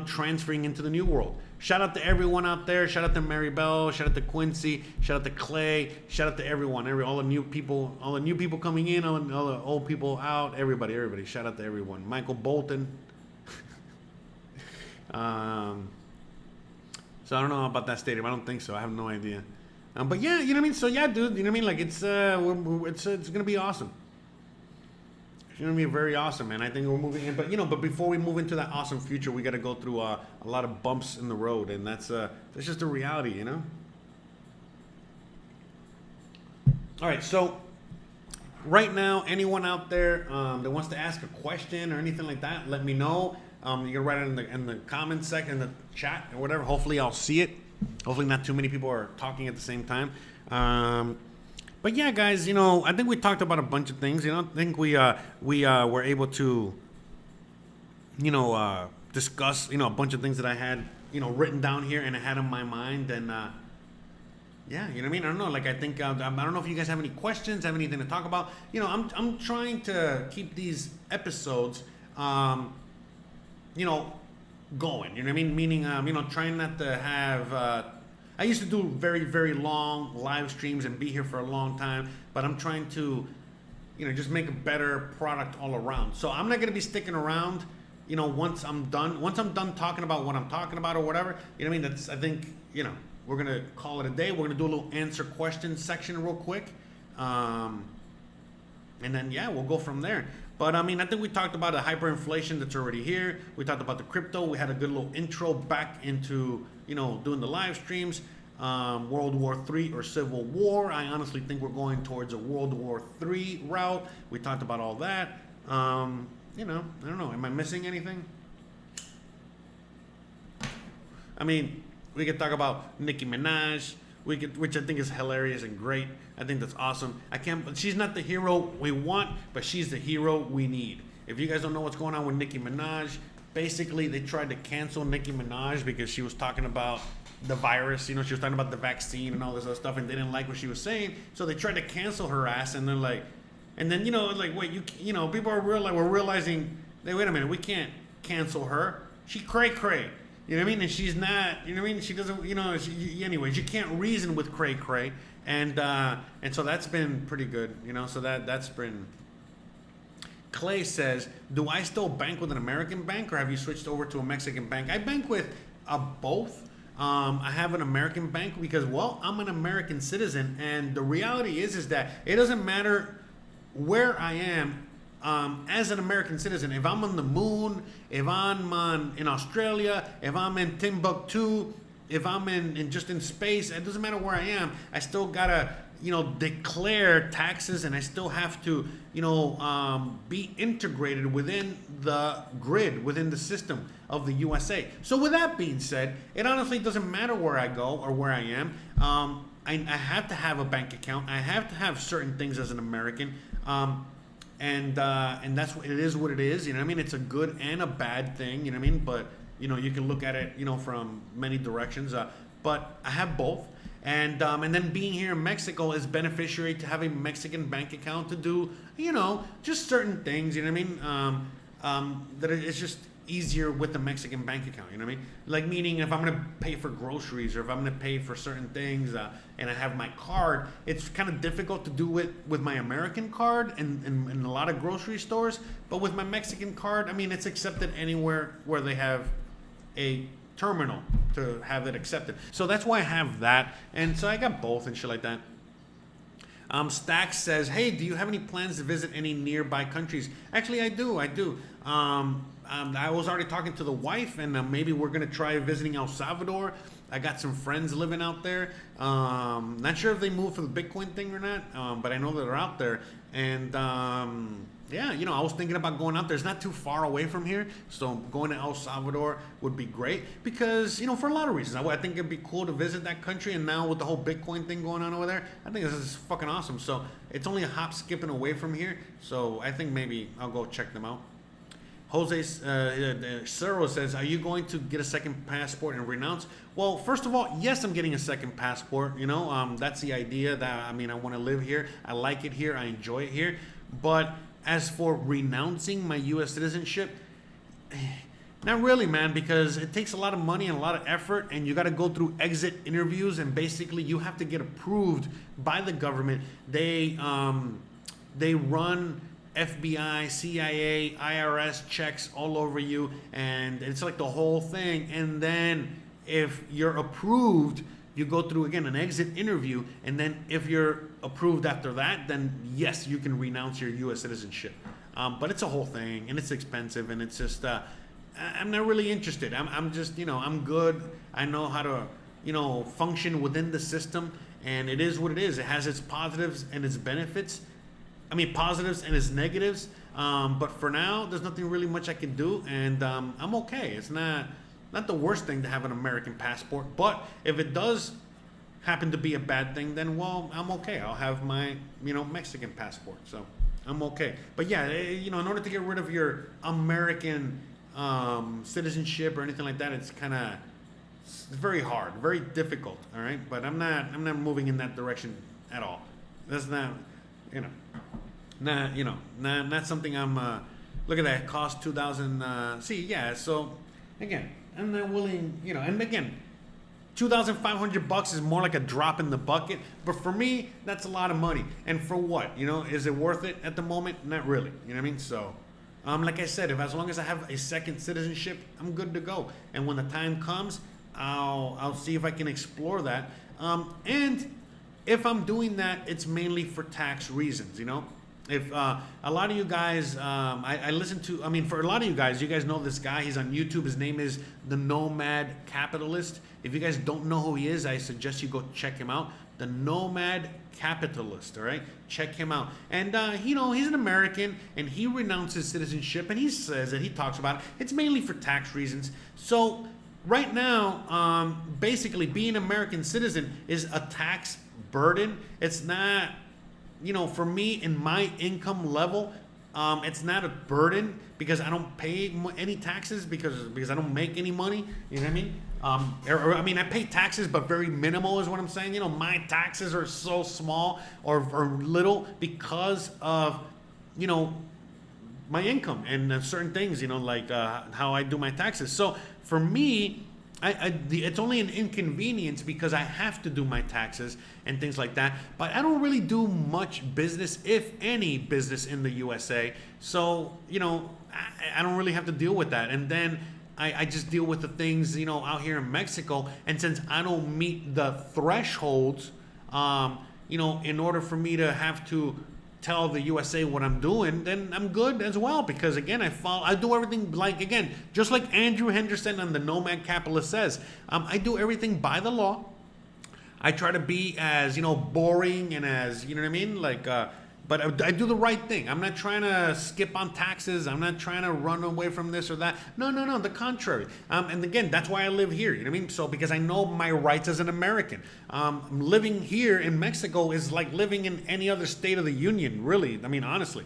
transferring into the new world. Shout out to everyone out there. Shout out to Mary Bell. Shout out to Quincy. Shout out to Clay. Shout out to everyone. All the new people coming in, all the old people out. Everybody. Shout out to everyone. Michael Bolton. So I don't know about that stadium. I don't think so. I have no idea. But yeah, So yeah, dude, like it's gonna be awesome. It's gonna be very awesome, man. I think we're moving in, but before we move into that awesome future, we got to go through a lot of bumps in the road, and that's just a reality, All right, so right now, anyone out there that wants to ask a question or anything like that, let me know. You can write it in the comments section, in the chat or whatever. Hopefully, I'll see it. Hopefully not too many people are talking at the same time. But yeah, guys, I think we talked about a bunch of things. I think we were able to, discuss, a bunch of things that I had, written down here and I had in my mind. And yeah, I don't know. Like, I think, I don't know if you guys have any questions, have anything to talk about. I'm trying to keep these episodes, going, meaning trying not to have I used to do very, very long live streams and be here for a long time, but I'm trying to just make a better product all around. So I'm not going to be sticking around once I'm done talking about what I'm talking about or whatever. That's, I think, we're going to call it a day. We're going to do a little answer questions section real quick, and then yeah, we'll go from there. But I think we talked about the hyperinflation that's already here. We talked about the crypto. We had a good little intro back into, doing the live streams. World War III or Civil War. I honestly think we're going towards a World War III route. We talked about all that. I don't know. Am I missing anything? We could talk about Nicki Minaj. Which I think is hilarious and great. I think that's awesome. She's not the hero we want, but she's the hero we need. If you guys don't know what's going on with Nicki Minaj, basically they tried to cancel Nicki Minaj because she was talking about the virus. She was talking about the vaccine and all this other stuff, and they didn't like what she was saying, so they tried to cancel her ass. And they're like, and then wait, people are realizing, wait a minute, we can't cancel her. She cray. And she's not, she doesn't, anyways, you can't reason with cray. And so that's been pretty good, so that's been. Clay says, do I still bank with an American bank, or have you switched over to a Mexican bank? I bank with both. I have an American bank because, well, I'm an American citizen, and the reality is that it doesn't matter where I am. As an American citizen, if I'm on the moon, if I'm in Australia, if I'm in Timbuktu, if I'm in space, it doesn't matter where I am. I still gotta, declare taxes, and I still have to, be integrated within the grid, within the system of the USA. So with that being said, it honestly doesn't matter where I go or where I am. I have to have a bank account. I have to have certain things as an American. And that's what it is. What it is, It's a good and a bad thing, But you can look at it, from many directions. But I have both, and then being here in Mexico is beneficiary to have a Mexican bank account to do, just certain things. That it's just easier with the Mexican bank account. Like, meaning if I'm gonna pay for groceries or if I'm gonna pay for certain things, and I have my card, it's kind of difficult to do it with my American card in a lot of grocery stores. But with my Mexican card, it's accepted anywhere where they have a terminal to have it accepted. So that's why I have that, and so I got both and shit like that. Stack says, hey, do you have any plans to visit any nearby countries? Actually, I do. I was already talking to the wife, and maybe we're going to try visiting El Salvador. I got some friends living out there. Not sure if they moved for the Bitcoin thing or not, but I know that they're out there. And yeah, you know, I was thinking about going out there. It's not too far away from here, so going to El Salvador would be great because, you know, for a lot of reasons. I think it'd be cool to visit that country, and now with the whole Bitcoin thing going on over there, I think this is fucking awesome. So it's only a hop skipping away from here, so I think maybe I'll go check them out. Jose Cero says, are you going to get a second passport and renounce? Well, first of all, yes, I'm getting a second passport. You know, that's the idea that, I mean, I want to live here. I like it here. I enjoy it here. But as for renouncing my U.S. citizenship, not really, man, because it takes a lot of money and a lot of effort, and you got to go through exit interviews, and basically you have to get approved by the government. They run FBI, CIA, IRS checks all over you, and it's like the whole thing. And then if you're approved, you go through again an exit interview, and then if you're approved after that, then yes, you can renounce your U.S. citizenship. But it's a whole thing, and it's expensive, and it's just I'm not really interested. I'm just, you know, I'm good. I know how to, you know, function within the system, and it is what it is. It has its positives and its benefits. I mean, positives and its negatives. But for now, there's nothing really much I can do, and I'm okay. It's not the worst thing to have an American passport, but if it does happen to be a bad thing, then, well, I'm okay. I'll have my, you know, Mexican passport, so I'm okay. But yeah, you know, in order to get rid of your American citizenship or anything like that, it's kind of very hard, very difficult. All right, but I'm not moving in that direction at all. That's not, you know, not something I'm. Look at that, cost $2,000. See, yeah. So again, I'm not willing, you know, and again, $2,500 is more like a drop in the bucket. But for me, that's a lot of money. And for what? You know, is it worth it at the moment? Not really. You know what I mean? So, like I said, as long as I have a second citizenship, I'm good to go. And when the time comes, I'll see if I can explore that. And if I'm doing that, it's mainly for tax reasons. You know, if a lot of you guys, I listen to, I mean, for a lot of you guys know this guy. He's on YouTube. His name is The Nomad Capitalist. If you guys don't know who he is, I suggest you go check him out. The Nomad Capitalist, all right? Check him out. And, you know, he's an American, and he renounces citizenship, and he says that he talks about it. It's mainly for tax reasons. So right now, basically, being an American citizen is a tax burden. It's not, you know, for me, in my income level, it's not a burden because I don't pay any taxes because I don't make any money. You know what I mean? I mean, I pay taxes, but very minimal is what I'm saying. You know, my taxes are so small or little because of, you know, my income and certain things, you know, like how I do my taxes. So for me, it's only an inconvenience because I have to do my taxes and things like that. But I don't really do much business, if any business, in the USA. So, you know, I don't really have to deal with that. And then I just deal with the things, you know, out here in Mexico. And since I don't meet the thresholds, you know, in order for me to have to tell the USA what I'm doing, then I'm good as well, because again, I do everything, like, again, just like Andrew Henderson on the Nomad Capitalist says, I do everything by the law. I try to be as, you know, boring and as, you know what I mean, like, but I do the right thing. I'm not trying to skip on taxes. I'm not trying to run away from this or that. No, the contrary. And again, that's why I live here. You know what I mean? So because I know my rights as an American. Living here in Mexico is like living in any other state of the union, really. I mean, honestly.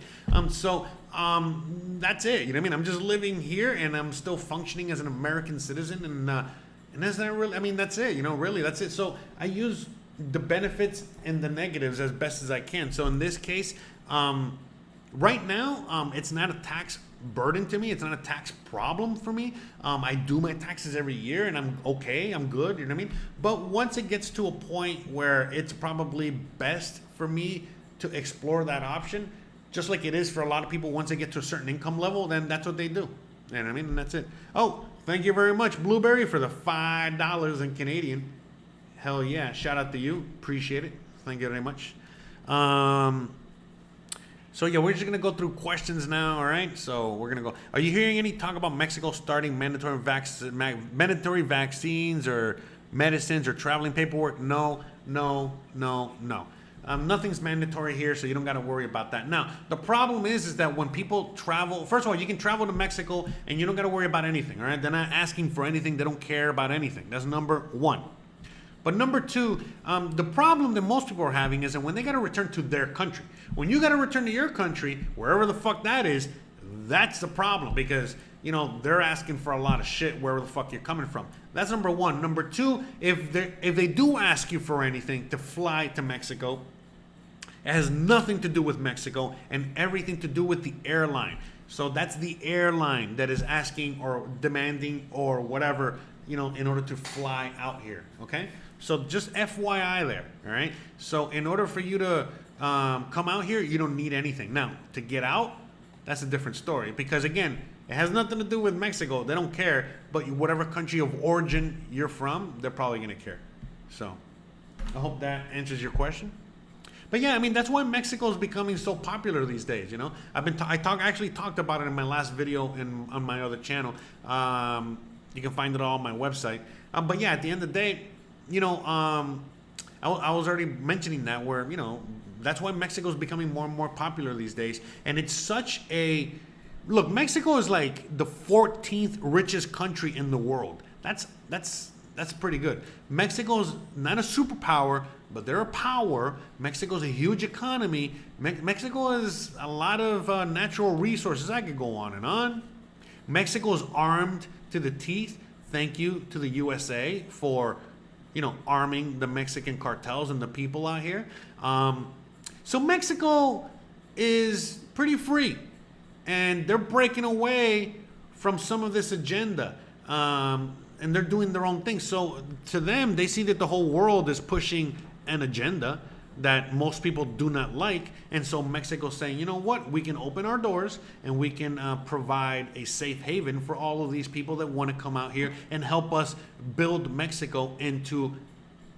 So that's it. You know what I mean? I'm just living here, and I'm still functioning as an American citizen, and that's not really. I mean, that's it. You know, really, that's it. So I use the benefits and the negatives as best as I can. So in this case, right now, it's not a tax burden to me. It's not a tax problem for me. I do my taxes every year, and I'm okay. I'm good. You know what I mean? But once it gets to a point where it's probably best for me to explore that option, just like it is for a lot of people, once they get to a certain income level, then that's what they do. You know what I mean? And that's it. Oh, thank you very much, Blueberry, for the $5 in Canadian. Hell yeah. Shout out to you. Appreciate it. Thank you very much. So yeah, we're just going to go through questions now, all right? So we're going to go. Are you hearing any talk about Mexico starting mandatory vaccines or medicines or traveling paperwork? No. Nothing's mandatory here, so you don't got to worry about that. Now, the problem is that when people travel, first of all, you can travel to Mexico and you don't got to worry about anything, all right? They're not asking for anything. They don't care about anything. That's number one. But number two, the problem that most people are having is that when they got to return to their country, when you got to return to your country, wherever the fuck that is, that's the problem, because you know they're asking for a lot of shit wherever the fuck you're coming from. That's number one. Number two, if they do ask you for anything to fly to Mexico, it has nothing to do with Mexico and everything to do with the airline. So that's the airline that is asking or demanding or whatever, you know, in order to fly out here. Okay, so just FYI there. All right. So in order for you to come out here, you don't need anything. Now to get out, that's a different story, because again, it has nothing to do with Mexico. They don't care, but whatever country of origin you're from, they're probably gonna care. So I hope that answers your question. But yeah, I mean, that's why Mexico is becoming so popular these days. You know, I actually talked about it in my last video on my other channel. You can find it all on my website. But yeah, at the end of the day, you know, I was already mentioning that, where, you know, that's why Mexico is becoming more and more popular these days. And it's such a, look, Mexico is like the 14th richest country in the world. That's pretty good. Mexico's not a superpower, but they're a power. Mexico's a huge economy. Mexico has a lot of natural resources. I could go on and on. Mexico is armed to the teeth. Thank you to the USA for, you know, arming the Mexican cartels and the people out here. So Mexico is pretty free, and they're breaking away from some of this agenda. And they're doing their own thing. So to them, they see that the whole world is pushing an agenda that most people do not like. And so Mexico's saying, you know what, we can open our doors and we can provide a safe haven for all of these people that want to come out here and help us build Mexico into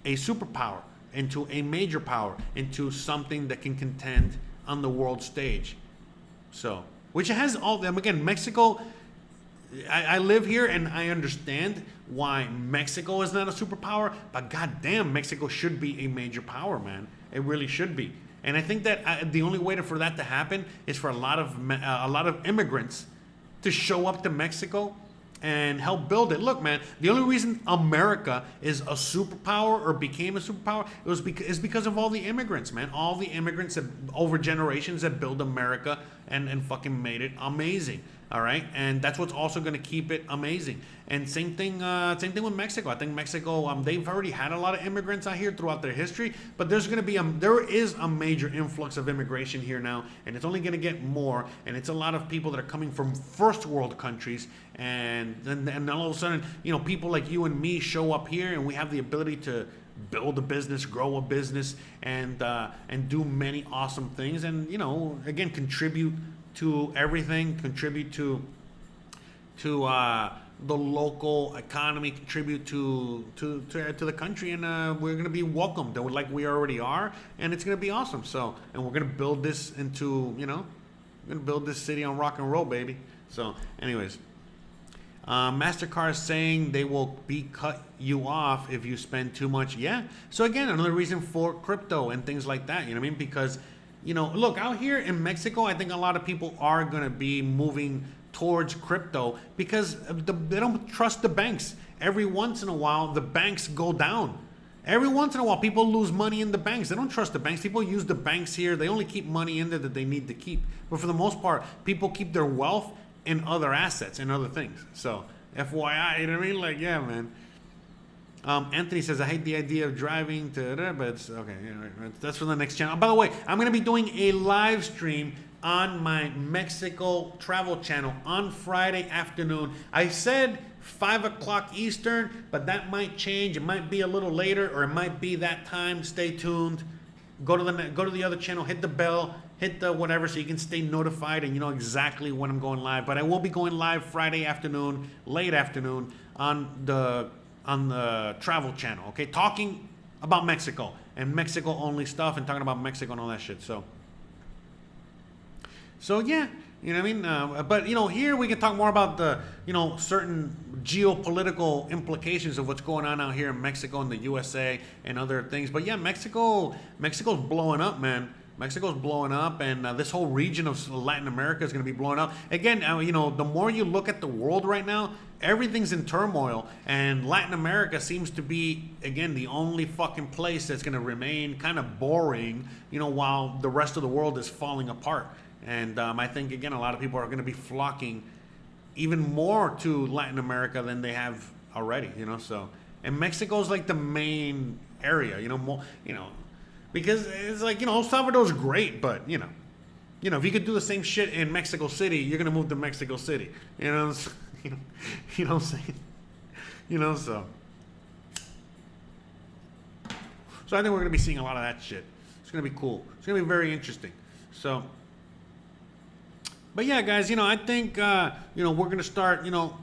a superpower, into a major power, into something that can contend on the world stage. So, which has all them, again, Mexico, I live here and I understand why Mexico is not a superpower, but goddamn, Mexico should be a major power, man. It really should be. And I think that the only way for that to happen is for a lot of immigrants to show up to Mexico and help build it. Look, man, the only reason America is a superpower or became a superpower is because of all the immigrants, man. All the immigrants that, over generations, that built America and fucking made it amazing. All right, and that's what's also going to keep it amazing. And same thing with Mexico. I think Mexico, they've already had a lot of immigrants out here throughout their history, but there is a major influx of immigration here now, and it's only going to get more. And it's a lot of people that are coming from first world countries, and all of a sudden, you know, people like you and me show up here, and we have the ability to build a business, grow a business, and do many awesome things, and, you know, again, contribute to everything, contribute to the local economy, contribute to the country, and we're gonna be welcomed like we already are, and it's gonna be awesome. So, and we're gonna build this into, you know, we're gonna build this city on rock and roll, baby. So, anyways, MasterCard is saying they will cut you off if you spend too much. Yeah. So again, another reason for crypto and things like that. You know what I mean? Because, you know, look, out here in Mexico, I think a lot of people are going to be moving towards crypto because they don't trust the banks. Every once in a while, the banks go down. Every once in a while, people lose money in the banks. They don't trust the banks. People use the banks here. They only keep money in there that they need to keep. But for the most part, people keep their wealth in other assets and other things. So, FYI, you know what I mean? Like, yeah, man. Anthony says, I hate the idea of driving to, but it's okay. Yeah, that's for the next channel. By the way, I'm going to be doing a live stream on my Mexico travel channel on Friday afternoon. I said 5 o'clock Eastern, but that might change. It might be a little later, or it might be that time. Stay tuned. Go to the other channel, hit the bell, hit the whatever, so you can stay notified and you know exactly when I'm going live. But I will be going live Friday afternoon, late afternoon, on the travel channel, okay? Talking about Mexico and Mexico only stuff, and talking about Mexico and all that shit. So yeah, You know what I mean? But, you know, here we can talk more about the, you know, certain geopolitical implications of what's going on out here in Mexico and the USA and other things. But yeah, Mexico's blowing up, man. Mexico's blowing up, and this whole region of Latin America is going to be blowing up. Again, you know, the more you look at the world right now, everything's in turmoil, and Latin America seems to be, again, the only fucking place that's going to remain kind of boring, you know, while the rest of the world is falling apart. And I think, again, a lot of people are going to be flocking even more to Latin America than they have already, you know. So, and Mexico's like the main area, you know, more, you know, because it's like, you know, El Salvador's great, but you know, if you could do the same shit in Mexico City, you're gonna move to Mexico City, you know, you know what I'm saying, you know. So I think we're gonna be seeing a lot of that shit. It's gonna be cool. It's gonna be very interesting. So. But yeah, guys, you know, I think, you know, we're going to start, you know,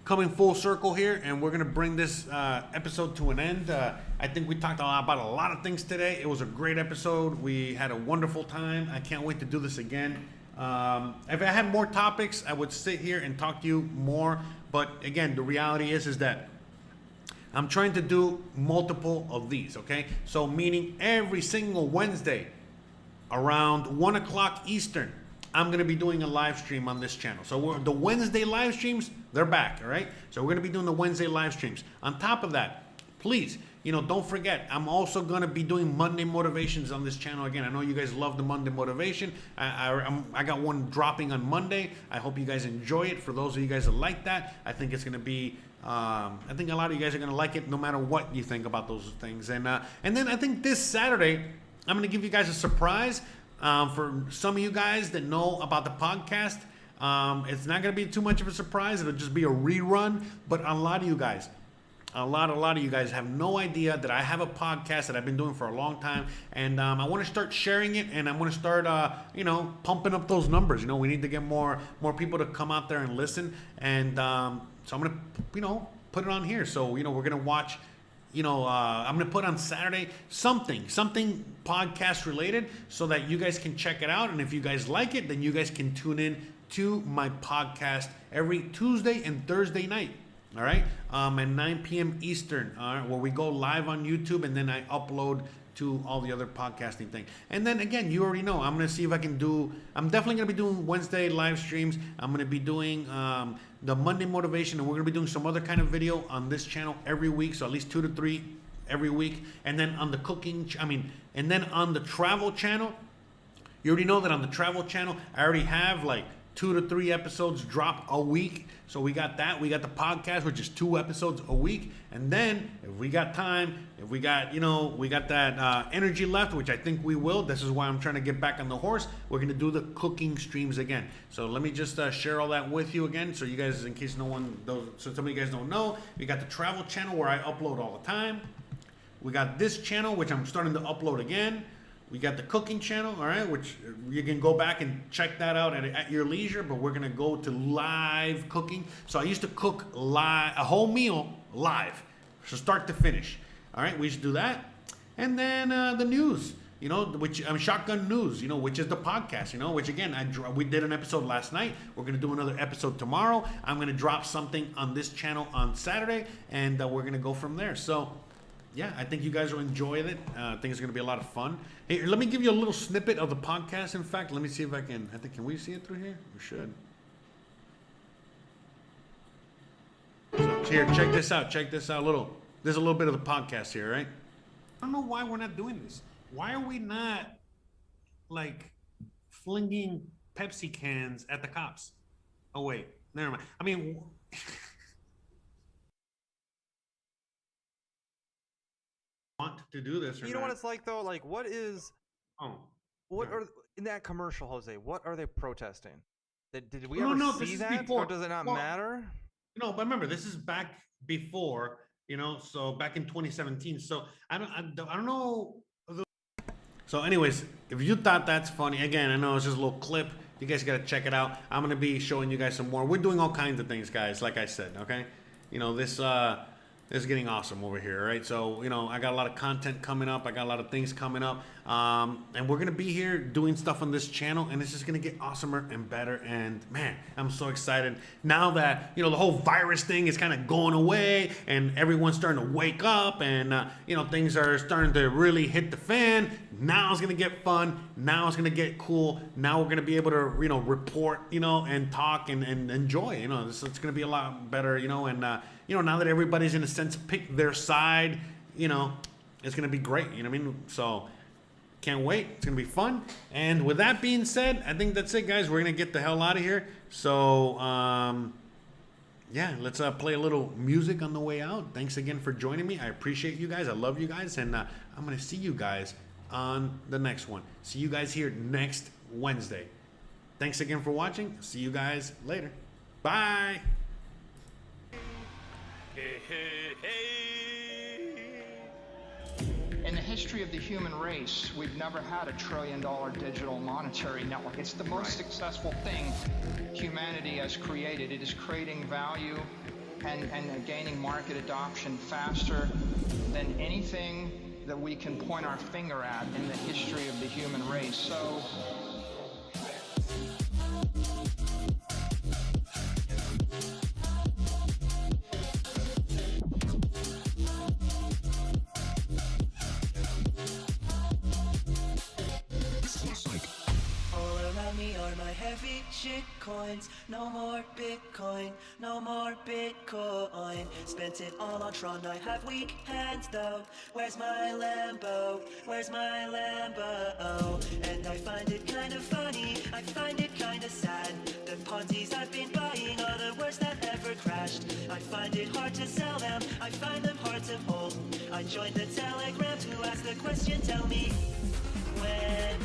coming full circle here, and we're going to bring this episode to an end. I think we talked about a lot of things today. It was a great episode. We had a wonderful time. I can't wait to do this again. If I had more topics, I would sit here and talk to you more. But again, the reality is that I'm trying to do multiple of these, okay? So meaning every single Wednesday around 1 o'clock Eastern, I'm going to be doing a live stream on this channel. So the Wednesday live streams, they're back, all right? So we're going to be doing the Wednesday live streams. On top of that, please, you know, don't forget, I'm also going to be doing Monday motivations on this channel again. I know you guys love the Monday motivation. I got one dropping on Monday. I hope you guys enjoy it. For those of you guys that like that, I think it's going to be, I think a lot of you guys are going to like it no matter what you think about those things. And then I think this Saturday, I'm going to give you guys a surprise. For some of you guys that know about the podcast, it's not going to be too much of a surprise. It'll just be a rerun. But a lot of you guys, a lot of you guys have no idea that I have a podcast that I've been doing for a long time. And I want to start sharing it, and I want to start, you know, pumping up those numbers. You know, we need to get more people to come out there and listen. And so I'm going to, you know, put it on here. So, you know, we're going to watch. You know, I'm going to put on Saturday something podcast related so that you guys can check it out. And if you guys like it, then you guys can tune in to my podcast every Tuesday and Thursday night. All right. At 9 p.m. Eastern, where we go live on YouTube, and then I upload to all the other podcasting thing. And then again, you already know, I'm going to see if I can do, I'm definitely going to be doing Wednesday live streams. I'm going to be doing the Monday motivation, and we're going to be doing some other kind of video on this channel every week. So at least 2 to 3 every week. And then on the cooking, and then on the travel channel, you already know that on the travel channel, I already have like 2 to 3 episodes drop a week. So we got that. We got the podcast, which is 2 episodes a week. And then if we got time, if we got, you know, we got that energy left, which I think we will. This is why I'm trying to get back on the horse. We're going to do the cooking streams again. So let me just share all that with you again. So you guys, in case no one, so some of you guys don't know, we got the travel channel where I upload all the time. We got this channel, which I'm starting to upload again. We got the cooking channel, all right, which you can go back and check that out at your leisure, but we're going to go to live cooking. So I used to cook live, a whole meal live, so start to finish. All right, we used to do that. And then the news, you know, which Shotgun News, you know, which is the podcast, you know, which again, we did an episode last night. We're going to do another episode tomorrow. I'm going to drop something on this channel on Saturday, and we're going to go from there. So yeah, I think you guys will enjoy it. I think it's going to be a lot of fun. Hey, let me give you a little snippet of the podcast. In fact, let me see if I can. Can we see it through here? We should. So here, check this out. Check this out. There's a little bit of the podcast here, right? I don't know why we're not doing this. Why are we not like flinging Pepsi cans at the cops? Oh wait, never mind. I mean. Want to do this or you know not. what it's like though, like what are in that commercial, Jose, what are they protesting? Did we ever see that before. Or does it not matter? No, but remember, this is back before, you know, so back in 2017. So I don't know. So anyways, if you thought that's funny, again, I know it's just a little clip, you guys got to check it out. I'm going to be showing you guys some more. We're doing all kinds of things, guys, like I said, okay? You know, this It's getting awesome over here, right? So, you know, I got a lot of content coming up. I got a lot of things coming up. And we're going to be here doing stuff on this channel, and it's just going to get awesomer and better. And, man, I'm so excited. Now that, you know, the whole virus thing is kind of going away, and everyone's starting to wake up, and, you know, things are starting to really hit the fan. Now it's going to get fun. Now it's going to get cool. Now we're going to be able to, you know, report, you know, and talk and enjoy. You know, it's going to be a lot better, you know, and, you know, now that everybody's in a sense picked their side, you know, it's going to be great. You know what I mean? So can't wait. It's going to be fun. And with that being said, I think that's it, guys. We're going to get the hell out of here. So, yeah, let's play a little music on the way out. Thanks again for joining me. I appreciate you guys. I love you guys. And I'm going to see you guys on the next one. See you guys here next Wednesday. Thanks again for watching. See you guys later. Bye. In the history of the human race, we've never had a $1 trillion digital monetary network. It's the most successful thing humanity has created. It is creating value and gaining market adoption faster than anything that we can point our finger at in the history of the human race. So my heavy shit coins, no more Bitcoin, no more Bitcoin. Spent it all on Tron, I have weak hands though. Where's my Lambo? Where's my Lambo? And I find it kind of funny, I find it kind of sad. The Ponzi's I've been buying are the worst that ever crashed. I find it hard to sell them, I find them hard to hold. I joined the Telegram to ask the question, tell me when.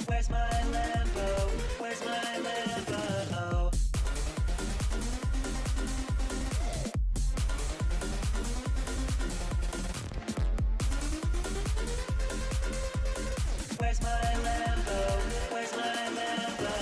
Where's my Lambo? Where's my Lambo? Where's my Lambo? Where's my Lambo?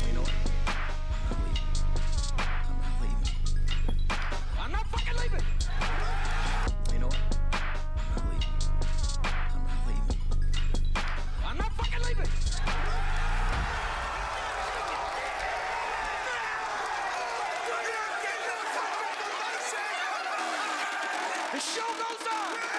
You know what? I'm not leaving. I'm not fucking leaving. You know what? I'm not leaving. I'm not fucking leaving. The show goes on.